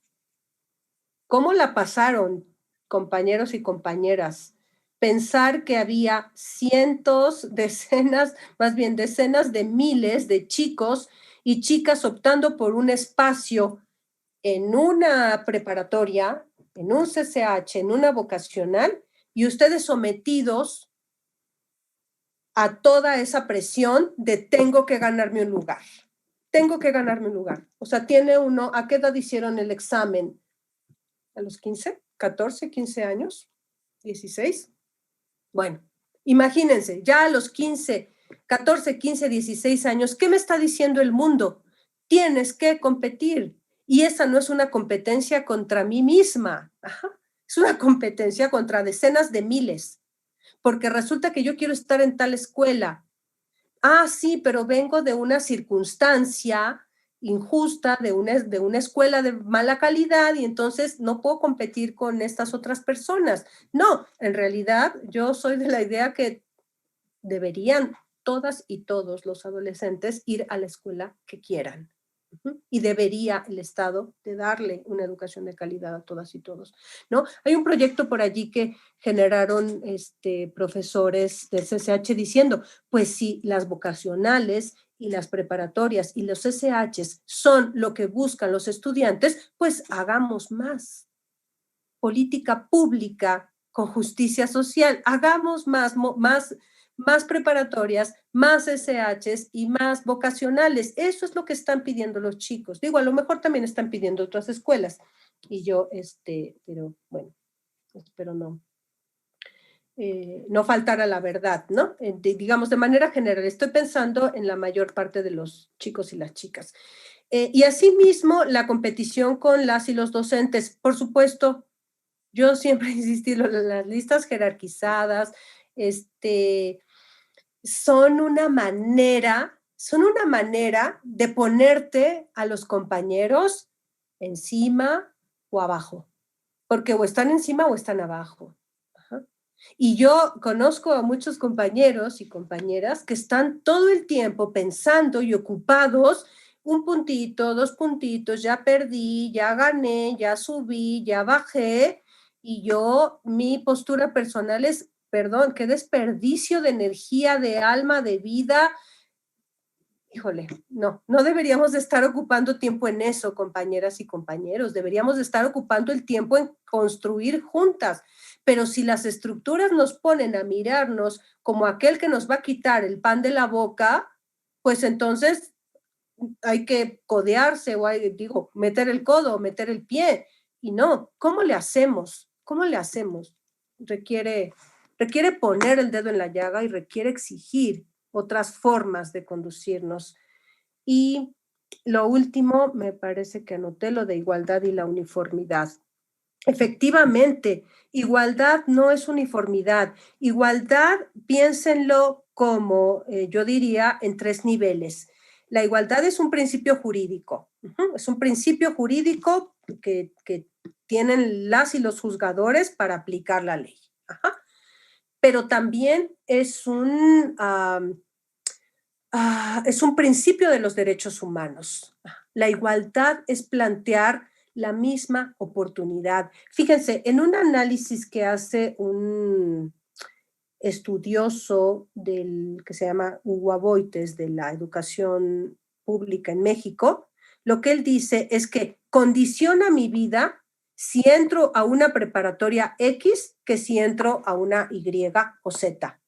¿cómo la pasaron, compañeros y compañeras? Pensar que había cientos, decenas, más bien decenas de miles de chicos y chicas optando por un espacio en una preparatoria, en un CCH, en una vocacional, y ustedes sometidos a toda esa presión de tengo que ganarme un lugar. Tengo que ganarme un lugar. O sea, tiene uno, ¿a qué edad hicieron el examen? ¿A los 15, 14, 15 años? ¿16? Bueno, imagínense, ya a los 15, 14, 15, 16 años, ¿qué me está diciendo el mundo? Tienes que competir. Y esa no es una competencia contra mí misma. Es una competencia contra decenas de miles. Porque resulta que yo quiero estar en tal escuela. Sí, pero vengo de una circunstancia injusta, de una escuela de mala calidad y entonces no puedo competir con estas otras personas. No, en realidad yo soy de la idea que deberían todas y todos los adolescentes ir a la escuela que quieran. Y debería el Estado de darle una educación de calidad a todas y todos, ¿no? Hay un proyecto por allí que generaron profesores del CCH diciendo, pues si las vocacionales y las preparatorias y los CCHs son lo que buscan los estudiantes, pues hagamos más política pública con justicia social, hagamos más preparatorias, más SHs y más vocacionales. Eso es lo que están pidiendo los chicos. Digo, a lo mejor también están pidiendo otras escuelas. Y yo, pero bueno, espero no faltar a la verdad, ¿no? Digamos, de manera general, estoy pensando en la mayor parte de los chicos y las chicas. Y asimismo, la competición con las y los docentes, por supuesto, yo siempre he insistido, las listas jerarquizadas, son una manera, son una manera de ponerte a los compañeros encima o abajo, porque o están encima o están abajo. Ajá. Y yo conozco a muchos compañeros y compañeras que están todo el tiempo pensando y ocupados, un puntito, dos puntitos, ya perdí, ya gané, ya subí, ya bajé, y yo, mi postura personal es, perdón, qué desperdicio de energía, de alma, de vida. Híjole, no deberíamos de estar ocupando tiempo en eso, compañeras y compañeros, deberíamos de estar ocupando el tiempo en construir juntas, pero si las estructuras nos ponen a mirarnos como aquel que nos va a quitar el pan de la boca, pues entonces hay que codearse o meter el codo, meter el pie, y no, ¿cómo le hacemos? ¿Cómo le hacemos? Requiere poner el dedo en la llaga y requiere exigir otras formas de conducirnos. Y lo último, me parece que anoté lo de igualdad y la uniformidad. Efectivamente, igualdad no es uniformidad. Igualdad, piénsenlo como, yo diría, en 3 niveles. La igualdad es un principio jurídico. Es un principio jurídico que tienen las y los juzgadores para aplicar la ley. Ajá. Pero también es es un principio de los derechos humanos. La igualdad es plantear la misma oportunidad. Fíjense, en un análisis que hace un estudioso que se llama Hugo Aboites de la educación pública en México, lo que él dice es que condiciona mi vida si entro a una preparatoria X que si entro a una Y o Z.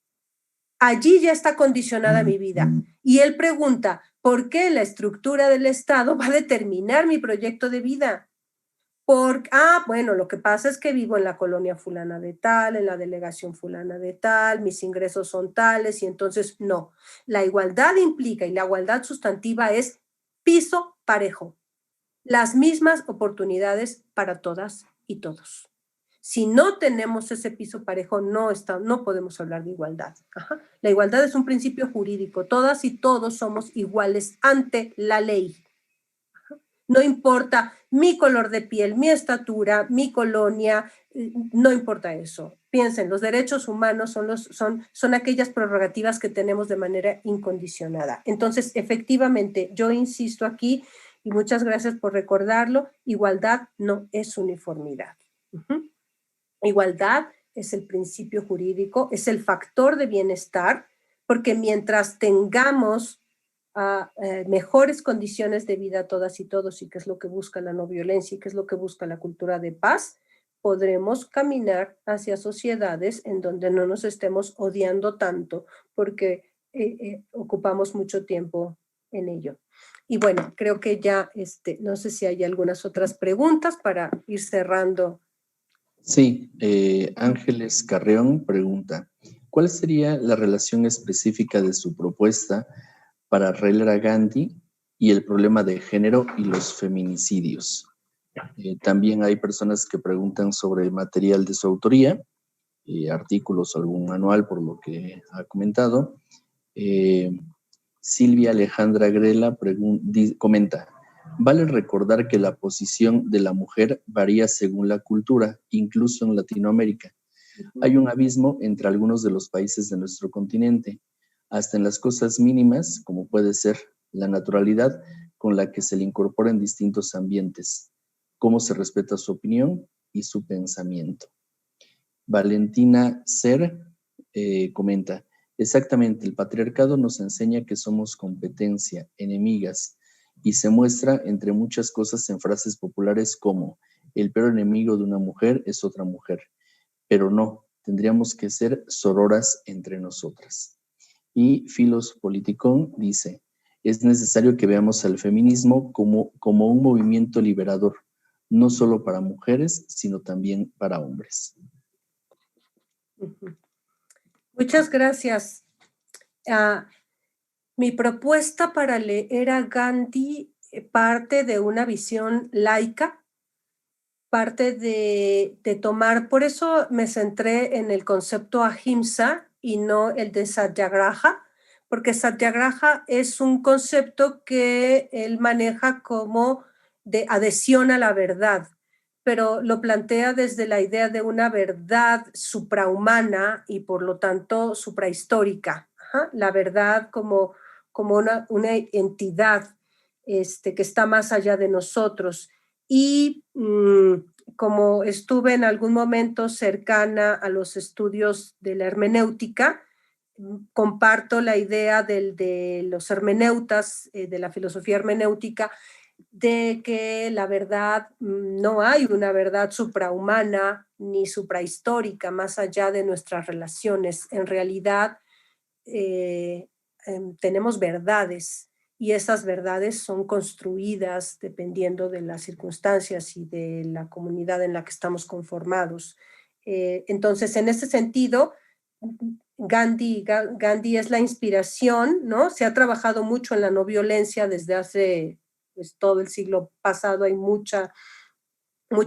Allí ya está condicionada mi vida. Y él pregunta, ¿por qué la estructura del Estado va a determinar mi proyecto de vida? Bueno, lo que pasa es que vivo en la colonia fulana de tal, en la delegación fulana de tal, mis ingresos son tales, y entonces no. La igualdad implica, y la igualdad sustantiva es piso parejo, las mismas oportunidades para todas y todos. Si no tenemos ese piso parejo, no podemos hablar de igualdad. Ajá. La igualdad es un principio jurídico. Todas y todos somos iguales ante la ley. Ajá. No importa mi color de piel, mi estatura, mi colonia, no importa eso. Piensen, los derechos humanos son aquellas prerrogativas que tenemos de manera incondicionada. Entonces, efectivamente, yo insisto aquí, y muchas gracias por recordarlo, igualdad no es uniformidad. Uh-huh. Igualdad es el principio jurídico, es el factor de bienestar, porque mientras tengamos mejores condiciones de vida todas y todos, y que es lo que busca la no violencia y que es lo que busca la cultura de paz, podremos caminar hacia sociedades en donde no nos estemos odiando tanto porque ocupamos mucho tiempo en ello. Y bueno, creo que ya, no sé si hay algunas otras preguntas para ir cerrando. Sí, Ángeles Carreón pregunta, ¿cuál sería la relación específica de su propuesta para Raila Gandhi y el problema de género y los feminicidios? También hay personas que preguntan sobre el material de su autoría, artículos, algún manual, por lo que ha comentado. Silvia Alejandra Grela comenta, vale recordar que la posición de la mujer varía según la cultura, incluso en Latinoamérica. Hay un abismo entre algunos de los países de nuestro continente, hasta en las cosas mínimas, como puede ser la naturalidad con la que se le incorpora en distintos ambientes, cómo se respeta su opinión y su pensamiento. Valentina Ser comenta, exactamente, el patriarcado nos enseña que somos competencia, enemigas, y se muestra entre muchas cosas en frases populares como, el peor enemigo de una mujer es otra mujer, pero no, tendríamos que ser sororas entre nosotras. Y Filos Politicón dice, es necesario que veamos al feminismo como un movimiento liberador, no solo para mujeres, sino también para hombres. Muchas gracias. Mi propuesta para leer a Gandhi parte de una visión laica, parte de tomar, por eso me centré en el concepto ahimsa y no el de satyagraha, porque Satyagraha es un concepto que él maneja como de adhesión a la verdad, pero lo plantea desde la idea de una verdad suprahumana y por lo tanto suprahistórica. Ajá. La verdad como una entidad que está más allá de nosotros. Y como estuve en algún momento cercana a los estudios de la hermenéutica, comparto la idea de los hermeneutas, de la filosofía hermenéutica, de que la verdad, no hay una verdad suprahumana ni suprahistórica más allá de nuestras relaciones. En realidad, tenemos verdades y esas verdades son construidas dependiendo de las circunstancias y de la comunidad en la que estamos conformados. Entonces, en ese sentido, Gandhi es la inspiración, ¿no? Se ha trabajado mucho en la no violencia desde hace pues, todo el siglo pasado. Hay mucha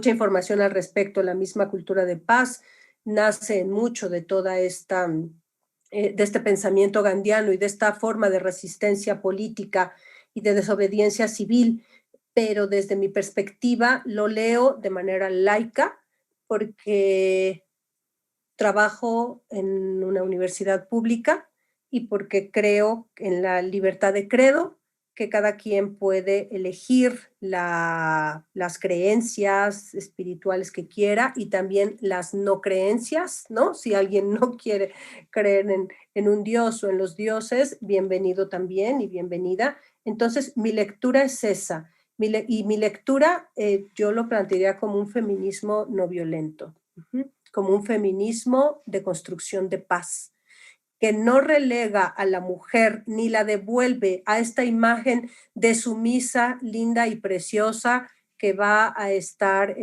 información al respecto. La misma cultura de paz nace en mucho de toda esta de este pensamiento gandhiano y de esta forma de resistencia política y de desobediencia civil, pero desde mi perspectiva lo leo de manera laica porque trabajo en una universidad pública y porque creo en la libertad de credo, que cada quien puede elegir las creencias espirituales que quiera y también las no creencias, ¿no? Si alguien no quiere creer en un dios o en los dioses, bienvenido también y bienvenida. Entonces, mi lectura es esa. Y mi lectura yo lo plantearía como un feminismo no violento, como un feminismo de construcción de paz, que no relega a la mujer ni la devuelve a esta imagen de sumisa, linda y preciosa que va a estar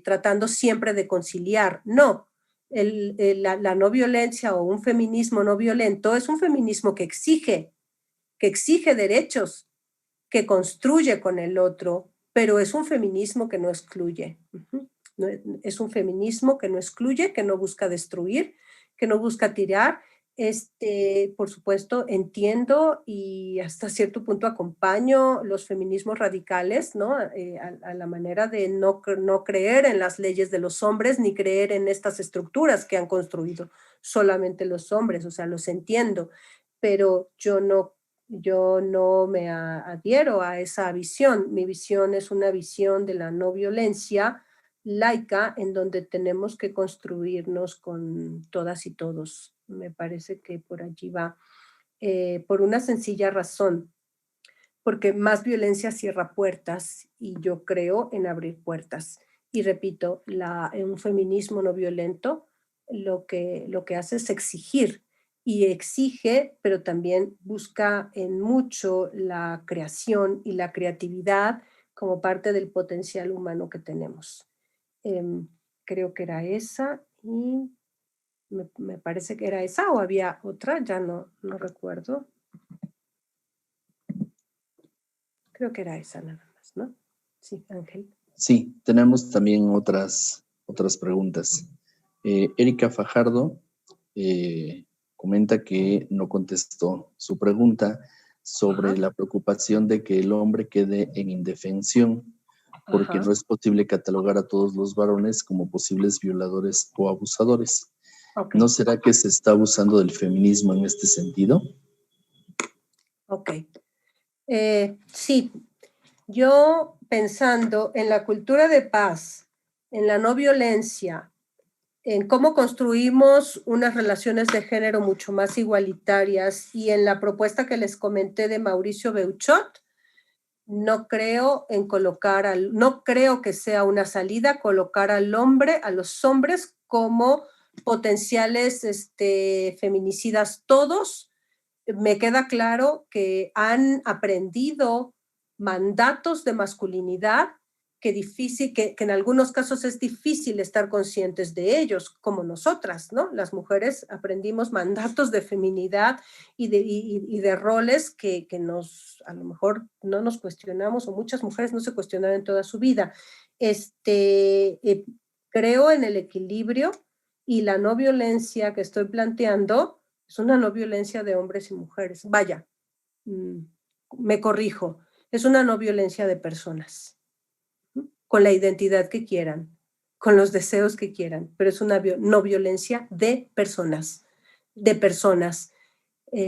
tratando siempre de conciliar. No, la no violencia o un feminismo no violento es un feminismo que exige derechos, que construye con el otro, pero es un feminismo que no excluye. Es un feminismo que no excluye, que no busca destruir, que no busca tirar. Por supuesto, entiendo y hasta cierto punto acompaño los feminismos radicales, ¿no? A la manera de no creer en las leyes de los hombres ni creer en estas estructuras que han construido solamente los hombres, o sea, los entiendo, pero yo no me adhiero a esa visión. Mi visión es una visión de la no violencia laica en donde tenemos que construirnos con todas y todos. Me parece que por allí va, por una sencilla razón, porque más violencia cierra puertas y yo creo en abrir puertas. Y repito, en un feminismo no violento lo que hace es exigir y exige, pero también busca en mucho la creación y la creatividad como parte del potencial humano que tenemos. Creo que era esa y me parece que era esa o había otra, ya no recuerdo. Creo que era esa nada más, ¿no? Sí, Ángel. Sí, tenemos también otras preguntas. Erika Fajardo comenta que no contestó su pregunta sobre la preocupación de que el hombre quede en indefensión, porque no es posible catalogar a todos los varones como posibles violadores o abusadores. Okay. ¿No será que se está abusando del feminismo en este sentido? Ok. Sí, yo pensando en la cultura de paz, en la no violencia, en cómo construimos unas relaciones de género mucho más igualitarias y en la propuesta que les comenté de Mauricio Beuchot, no creo que sea una salida colocar a los hombres como potenciales feminicidas todos. Me queda claro que han aprendido mandatos de masculinidad que en algunos casos es difícil estar conscientes de ellos, como nosotras, ¿no? Las mujeres aprendimos mandatos de feminidad y de roles que a lo mejor no nos cuestionamos, o muchas mujeres no se cuestionaron en toda su vida. Creo en el equilibrio y la no violencia que estoy planteando Es una no violencia de hombres y mujeres. Vaya, me corrijo, es una no violencia de personas, con la identidad que quieran, con los deseos que quieran, pero es una no violencia de personas,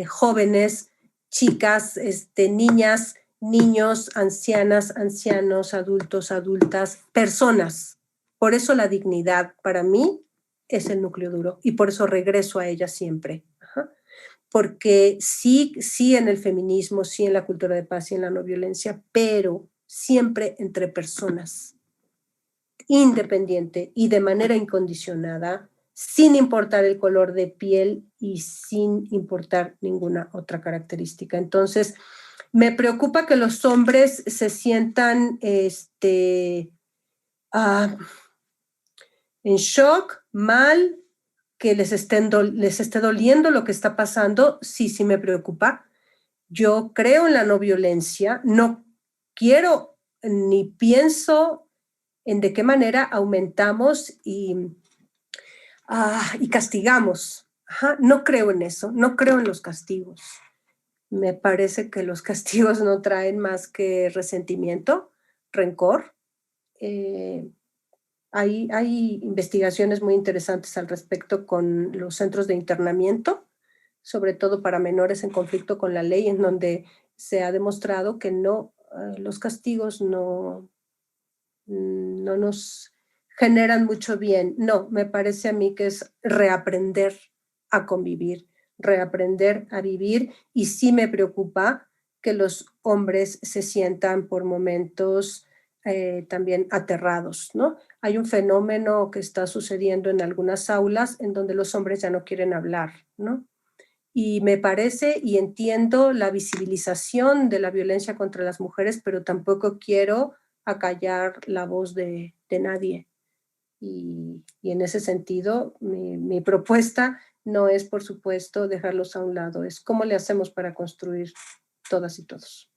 jóvenes, chicas, niñas, niños, ancianas, ancianos, adultos, adultas, personas. Por eso la dignidad para mí es el núcleo duro y por eso regreso a ella siempre. Ajá. Porque sí, sí en el feminismo, sí en la cultura de paz, sí en la no violencia, pero siempre entre personas, independiente y de manera incondicionada, sin importar el color de piel y sin importar ninguna otra característica. Entonces, me preocupa que los hombres se sientan en shock, mal, que les esté doliendo lo que está pasando. Sí, sí me preocupa. Yo creo en la no violencia, no quiero ni pienso en de qué manera aumentamos y castigamos. Ajá, no creo en eso, no creo en los castigos. Me parece que los castigos no traen más que resentimiento, rencor. Hay investigaciones muy interesantes al respecto con los centros de internamiento, sobre todo para menores en conflicto con la ley, en donde se ha demostrado que no, los castigos no nos generan mucho bien. No, me parece a mí que es reaprender a convivir, reaprender a vivir, y sí me preocupa que los hombres se sientan por momentos también aterrados, ¿no? Hay un fenómeno que está sucediendo en algunas aulas en donde los hombres ya no quieren hablar, ¿no? Y me parece y entiendo la visibilización de la violencia contra las mujeres, pero tampoco quiero acallar la voz de nadie. Y en ese sentido, mi propuesta no es, por supuesto, dejarlos a un lado, es cómo le hacemos para construir todas y todos.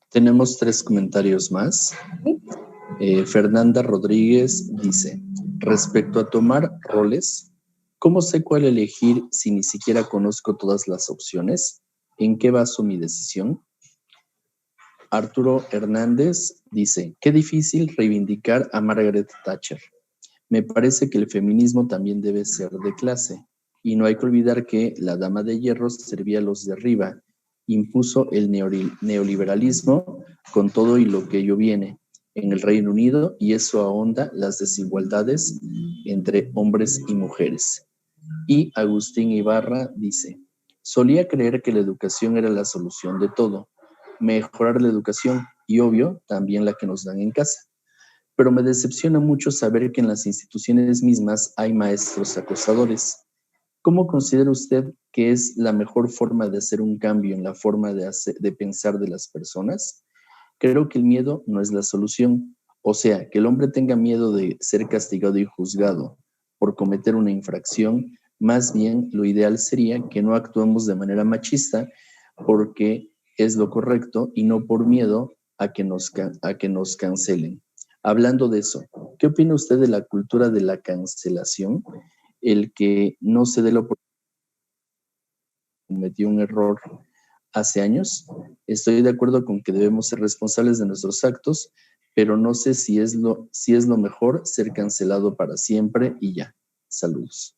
Tenemos 3 comentarios más. ¿Sí? Fernanda Rodríguez dice, respecto a tomar roles, ¿cómo sé cuál elegir si ni siquiera conozco todas las opciones? ¿En qué baso mi decisión? Arturo Hernández dice, qué difícil reivindicar a Margaret Thatcher. Me parece que el feminismo también debe ser de clase, y no hay que olvidar que la dama de hierro servía a los de arriba, impuso el neoliberalismo con todo y lo que ello viene en el Reino Unido, y eso ahonda las desigualdades entre hombres y mujeres. Y Agustín Ibarra dice, solía creer que la educación era la solución de todo, mejorar la educación y obvio también la que nos dan en casa. Pero me decepciona mucho saber que en las instituciones mismas hay maestros acosadores. ¿Cómo considera usted que es la mejor forma de hacer un cambio en la forma de pensar de las personas? Creo que el miedo no es la solución. O sea, que el hombre tenga miedo de ser castigado y juzgado por cometer una infracción, más bien lo ideal sería que no actuemos de manera machista porque es lo correcto y no por miedo a que nos cancelen. Hablando de eso, ¿qué opina usted de la cultura de la cancelación? El que no se dé la oportunidad, cometió un error hace años. Estoy de acuerdo con que debemos ser responsables de nuestros actos, pero no sé si es lo mejor ser cancelado para siempre y ya. Saludos.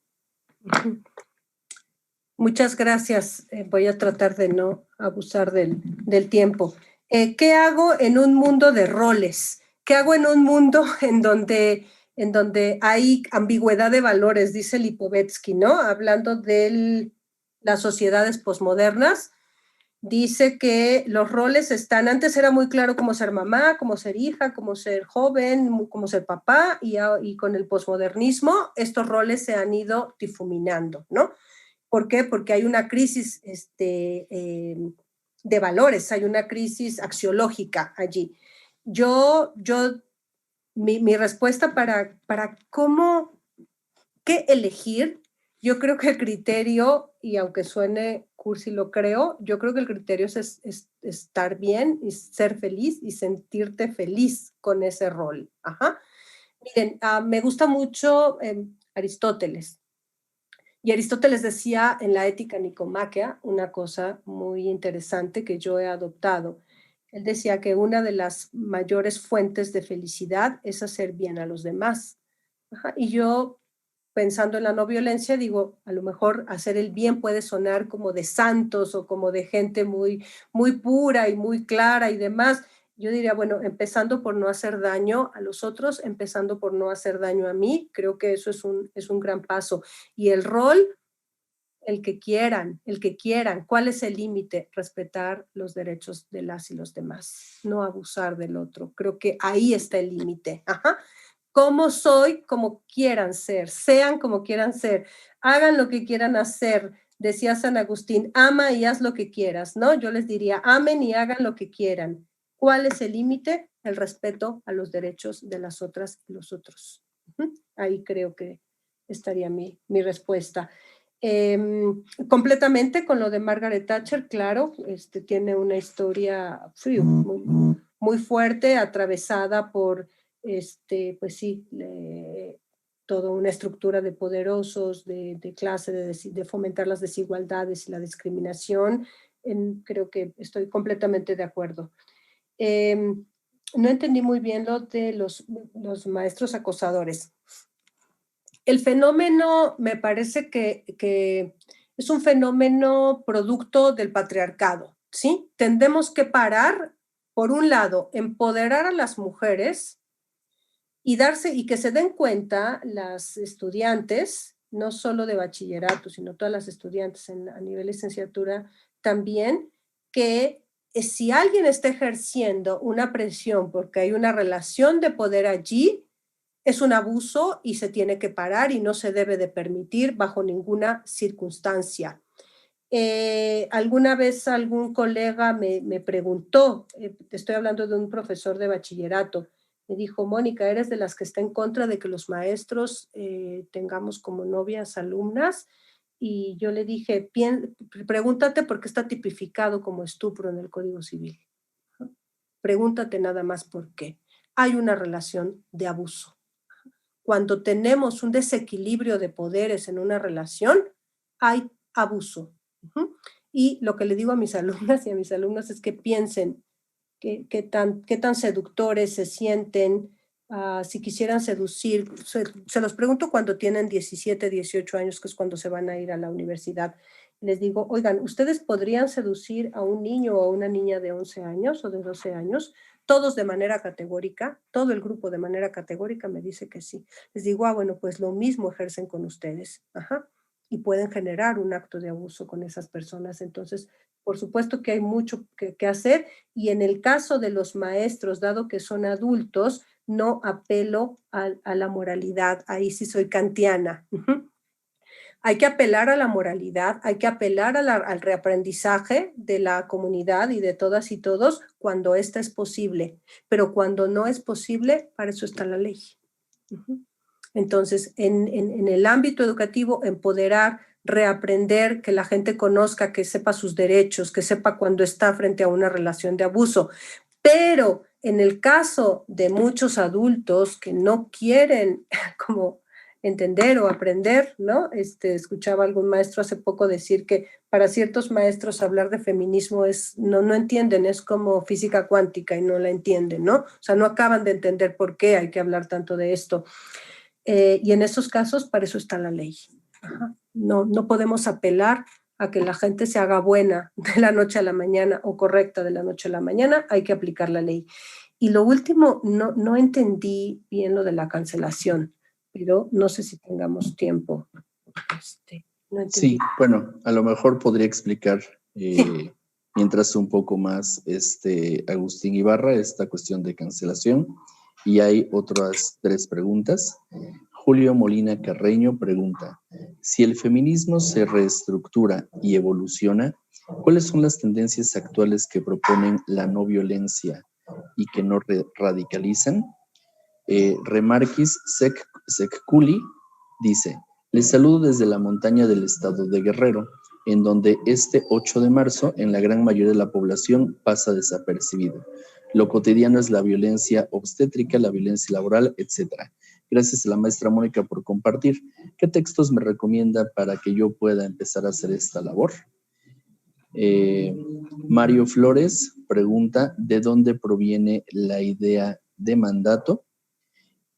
Muchas gracias. Voy a tratar de no abusar del tiempo. ¿Qué hago en un mundo de roles? ¿Qué hago en un mundo en donde hay ambigüedad de valores? Dice Lipovetsky, ¿no? Hablando de las sociedades posmodernas, dice que los roles antes era muy claro cómo ser mamá, cómo ser hija, cómo ser joven, cómo ser papá, y con el posmodernismo estos roles se han ido difuminando, ¿no? ¿Por qué? Porque hay una crisis de valores, hay una crisis axiológica allí. Mi respuesta para qué elegir, yo creo que el criterio, y aunque suene cursi lo creo, yo creo que el criterio es estar bien y ser feliz y sentirte feliz con ese rol. Ajá. Miren, me gusta mucho Aristóteles. Y Aristóteles decía en la Ética Nicomaquea una cosa muy interesante que yo he adoptado. Él decía que una de las mayores fuentes de felicidad es hacer bien a los demás. Ajá. Y yo, pensando en la no violencia, digo, a lo mejor hacer el bien puede sonar como de santos o como de gente muy, muy pura y muy clara y demás. Yo diría, bueno, empezando por no hacer daño a los otros, empezando por no hacer daño a mí, creo que eso es un gran paso. Y el rol, el que quieran, el que quieran. ¿Cuál es el límite? Respetar los derechos de las y los demás, no abusar del otro. Creo que ahí está el límite. Ajá. ¿Cómo soy? Como quieran ser, sean como quieran ser, hagan lo que quieran hacer. Decía San Agustín, ama y haz lo que quieras, ¿no? Yo les diría, amen y hagan lo que quieran. ¿Cuál es el límite? El respeto a los derechos de las otras y los otros. Ahí creo que estaría mi respuesta. Completamente con lo de Margaret Thatcher, claro, tiene una historia muy, muy fuerte, atravesada por, pues sí, toda una estructura de poderosos, de clase, de fomentar las desigualdades y la discriminación. Creo que estoy completamente de acuerdo. No entendí muy bien lo de los maestros acosadores. El fenómeno me parece que es un fenómeno producto del patriarcado, ¿sí? Tendemos que parar, por un lado, empoderar a las mujeres y que se den cuenta las estudiantes, no solo de bachillerato, sino todas las estudiantes a nivel licenciatura también, que si alguien está ejerciendo una presión porque hay una relación de poder allí, es un abuso y se tiene que parar y no se debe de permitir bajo ninguna circunstancia. Alguna vez algún colega me preguntó, estoy hablando de un profesor de bachillerato, me dijo, Mónica, ¿eres de las que está en contra de que los maestros tengamos como novias alumnas? Y yo le dije, pregúntate por qué está tipificado como estupro en el Código Civil. Pregúntate nada más por qué. Hay una relación de abuso. Cuando tenemos un desequilibrio de poderes en una relación, hay abuso. Y lo que le digo a mis alumnas y a mis alumnos es que piensen qué tan seductores se sienten, si quisieran seducir. Se los pregunto cuando tienen 17, 18 años, que es cuando se van a ir a la universidad. Les digo, oigan, ¿ustedes podrían seducir a un niño o a una niña de 11 años o de 12 años? Todos de manera categórica, todo el grupo de manera categórica me dice que sí. Les digo, bueno, pues lo mismo ejercen con ustedes. Ajá. Y pueden generar un acto de abuso con esas personas. Entonces, por supuesto que hay mucho que hacer, y en el caso de los maestros, dado que son adultos, no apelo a la moralidad. Ahí sí soy kantiana. Hay que apelar a la moralidad, hay que apelar al reaprendizaje de la comunidad y de todas y todos cuando esta es posible, pero cuando no es posible, para eso está la ley. Entonces, en el ámbito educativo, empoderar, reaprender, que la gente conozca, que sepa sus derechos, que sepa cuando está frente a una relación de abuso. Pero en el caso de muchos adultos que no quieren como entender o aprender, ¿no? Escuchaba algún maestro hace poco decir que para ciertos maestros hablar de feminismo no entienden, es como física cuántica y no la entienden, ¿no? O sea, no acaban de entender por qué hay que hablar tanto de esto. Y en esos casos, para eso está la ley. Ajá. No podemos apelar a que la gente se haga buena de la noche a la mañana o correcta de la noche a la mañana, hay que aplicar la ley. Y lo último, no entendí bien lo de la cancelación, pero no sé si tengamos tiempo. No sí, bueno, a lo mejor podría explicar sí, mientras un poco más Agustín Ibarra esta cuestión de cancelación. Y hay otras 3 preguntas. Julio Molina Carreño pregunta, si el feminismo se reestructura y evoluciona, ¿cuáles son las tendencias actuales que proponen la no violencia y que no radicalizan? Remarquis Secculi dice, les saludo desde la montaña del estado de Guerrero, en donde este 8 de marzo en la gran mayoría de la población pasa desapercibido. Lo cotidiano es la violencia obstétrica, la violencia laboral, etc. Gracias a la maestra Mónica por compartir. ¿Qué textos me recomienda para que yo pueda empezar a hacer esta labor? Mario Flores pregunta, ¿de dónde proviene la idea de mandato?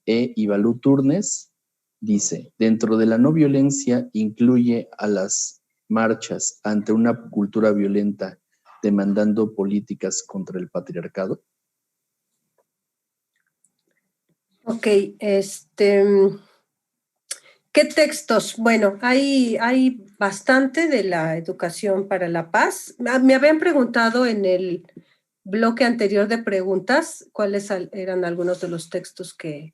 Ivalú Turnes dice, dentro de la no violencia incluye a las marchas ante una cultura violenta demandando políticas contra el patriarcado. Ok, ¿qué textos? Bueno, hay bastante de la educación para la paz. Me habían preguntado en el bloque anterior de preguntas cuáles eran algunos de los textos que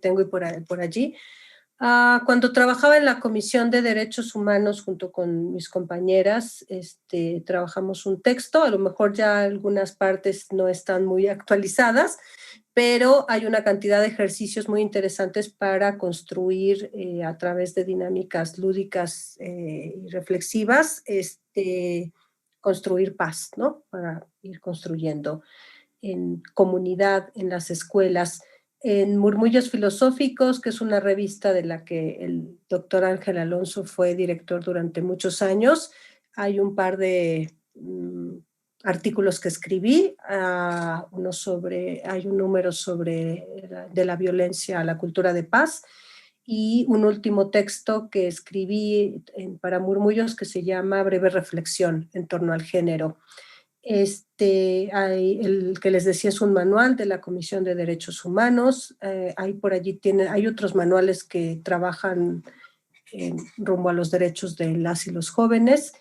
tengo y por allí. Cuando trabajaba en la Comisión de Derechos Humanos junto con mis compañeras, trabajamos un texto, a lo mejor ya algunas partes no están muy actualizadas, pero hay una cantidad de ejercicios muy interesantes para construir a través de dinámicas lúdicas y reflexivas, construir paz, ¿no? Para ir construyendo en comunidad, en las escuelas. En Murmullos Filosóficos, que es una revista de la que el doctor Ángel Alonso fue director durante muchos años, hay un par de artículos que escribí, hay un número sobre de la violencia a la cultura de paz, y un último texto que escribí para Murmullos que se llama Breve Reflexión en torno al género. El que les decía es un manual de la Comisión de Derechos Humanos. Hay por allí hay otros manuales que trabajan rumbo a los derechos de las y los jóvenes.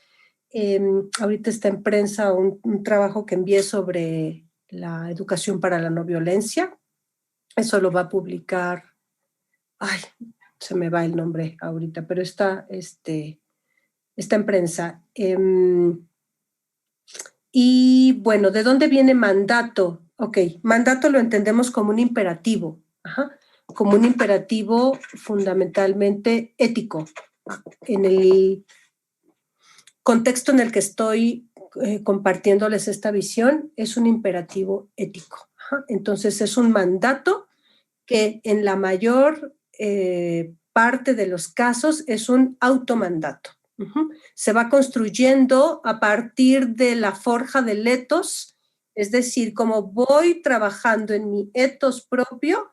Ahorita está en prensa un trabajo que envié sobre la educación para la no violencia. Eso lo va a publicar, se me va el nombre ahorita, pero está en prensa. Y bueno, ¿de dónde viene mandato? Ok, mandato lo entendemos como un imperativo, como un imperativo fundamentalmente ético. En el contexto en el que estoy compartiéndoles esta visión, es un imperativo ético. Entonces, es un mandato que en la mayor parte de los casos es un automandato. Se va construyendo a partir de la forja del etos, es decir, como voy trabajando en mi etos propio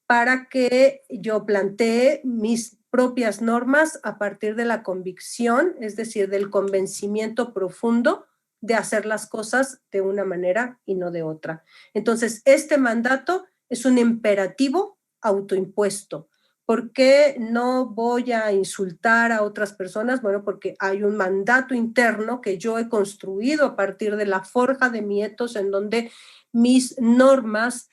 para que yo plantee mis propias normas a partir de la convicción, es decir, del convencimiento profundo de hacer las cosas de una manera y no de otra. Entonces, este mandato es un imperativo autoimpuesto. ¿Por qué no voy a insultar a otras personas? Bueno, porque hay un mandato interno que yo he construido a partir de la forja de mi etos, en donde mis normas,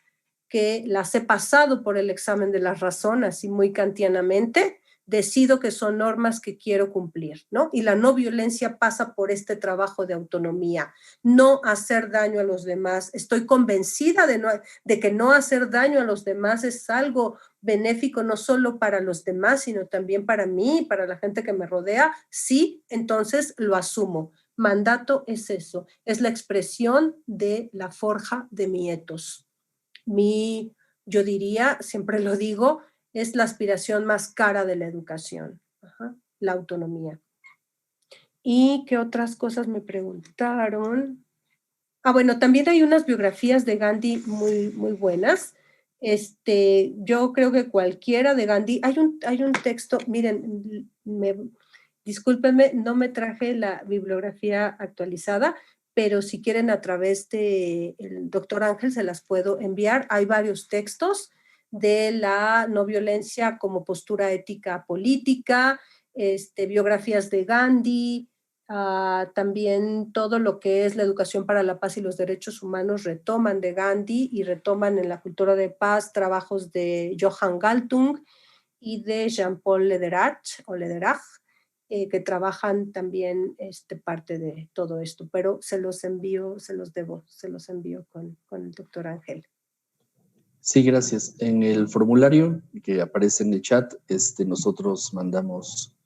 que las he pasado por el examen de la razón, así muy kantianamente, decido que son normas que quiero cumplir, ¿no? Y la no violencia pasa por este trabajo de autonomía, no hacer daño a los demás. Estoy convencida de que no hacer daño a los demás es algo benéfico, no solo para los demás, sino también para mí, para la gente que me rodea. Sí, entonces lo asumo. Mandato es eso, es la expresión de la forja de mi etos. Yo diría, siempre lo digo, es la aspiración más cara de la educación, la autonomía. ¿Y qué otras cosas me preguntaron? Bueno, también hay unas biografías de Gandhi muy, muy buenas. Yo creo que cualquiera de Gandhi, hay un texto, miren, discúlpenme, no me traje la bibliografía actualizada, pero si quieren a través del doctor Ángel se las puedo enviar. Hay varios textos de la no violencia como postura ética política, biografías de Gandhi, también todo lo que es la educación para la paz y los derechos humanos retoman de Gandhi y retoman en la cultura de paz trabajos de Johan Galtung y de Jean-Paul Lederach, que trabajan también parte de todo esto, pero se los envío con el doctor Ángel. Sí, gracias. En el formulario que aparece en el chat, nosotros mandamos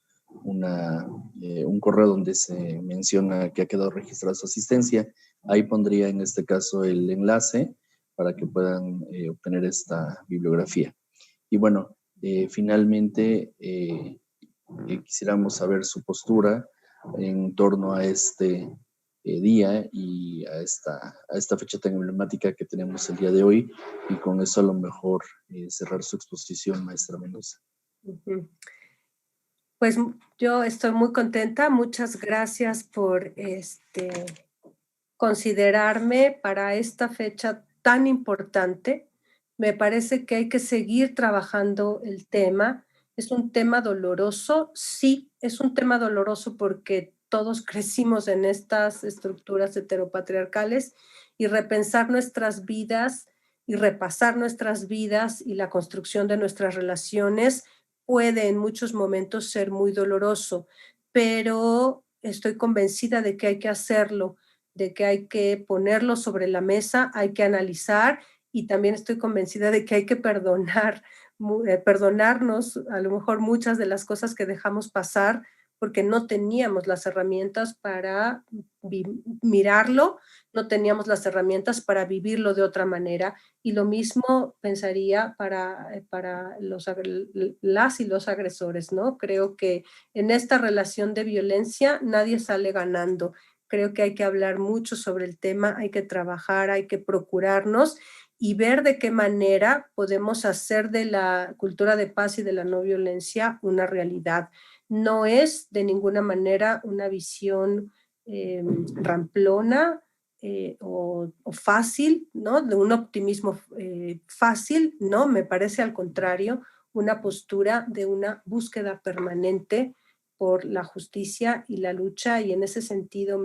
un correo donde se menciona que ha quedado registrada su asistencia. Ahí pondría en este caso el enlace para que puedan obtener esta bibliografía. Y bueno, finalmente quisiéramos saber su postura en torno a este día y a esta fecha tan emblemática que tenemos el día de hoy, y con eso a lo mejor cerrar su exposición, maestra Mendoza. Pues yo estoy muy contenta. Muchas gracias por considerarme para esta fecha tan importante. Me parece que hay que seguir trabajando el tema. Es un tema doloroso, sí, es un tema doloroso porque todos crecimos en estas estructuras heteropatriarcales, y repensar nuestras vidas y repasar nuestras vidas y la construcción de nuestras relaciones puede en muchos momentos ser muy doloroso, pero estoy convencida de que hay que hacerlo, de que hay que ponerlo sobre la mesa, hay que analizar, y también estoy convencida de que hay que perdonarnos a lo mejor muchas de las cosas que dejamos pasar porque no teníamos las herramientas para mirarlo, no teníamos las herramientas para vivirlo de otra manera. Y lo mismo pensaría para las y los agresores, ¿no? Creo que en esta relación de violencia nadie sale ganando. Creo que hay que hablar mucho sobre el tema, hay que trabajar, hay que procurarnos y ver de qué manera podemos hacer de la cultura de paz y de la no violencia una realidad. No es de ninguna manera una visión ramplona o fácil, ¿no? De un optimismo fácil, ¿no? Me parece al contrario una postura de una búsqueda permanente por la justicia y la lucha, y en ese sentido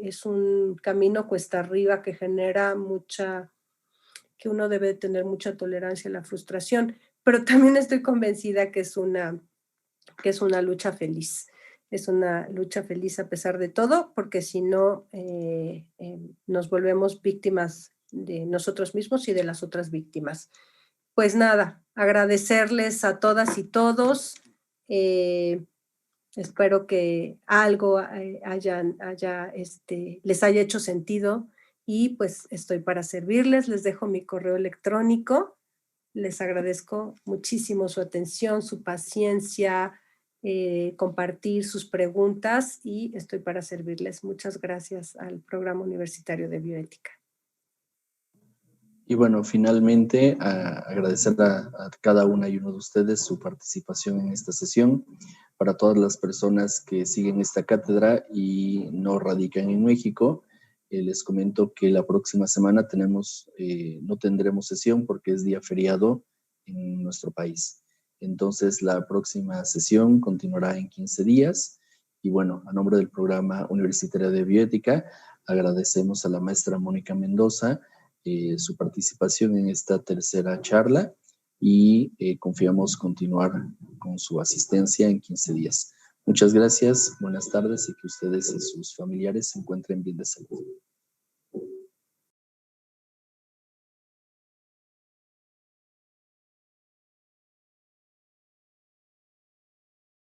es un camino cuesta arriba que genera que uno debe tener mucha tolerancia a la frustración, pero también estoy convencida que es una lucha feliz. Es una lucha feliz a pesar de todo, porque si no nos volvemos víctimas de nosotros mismos y de las otras víctimas. Pues nada, agradecerles a todas y todos. Espero que algo les haya hecho sentido, y pues estoy para servirles. Les dejo mi correo electrónico. Les agradezco muchísimo su atención, su paciencia, compartir sus preguntas, y estoy para servirles. Muchas gracias al Programa Universitario de Bioética. Y bueno, finalmente agradecer a cada una y uno de ustedes su participación en esta sesión. Para todas las personas que siguen esta cátedra y no radican en México, les comento que la próxima semana no tendremos sesión porque es día feriado en nuestro país. Entonces la próxima sesión continuará en 15 días. Y bueno, a nombre del Programa Universitario de Bioética, agradecemos a la maestra Mónica Mendoza su participación en esta tercera charla, y confiamos continuar con su asistencia en 15 días. Muchas gracias, buenas tardes, y que ustedes y sus familiares se encuentren bien de salud.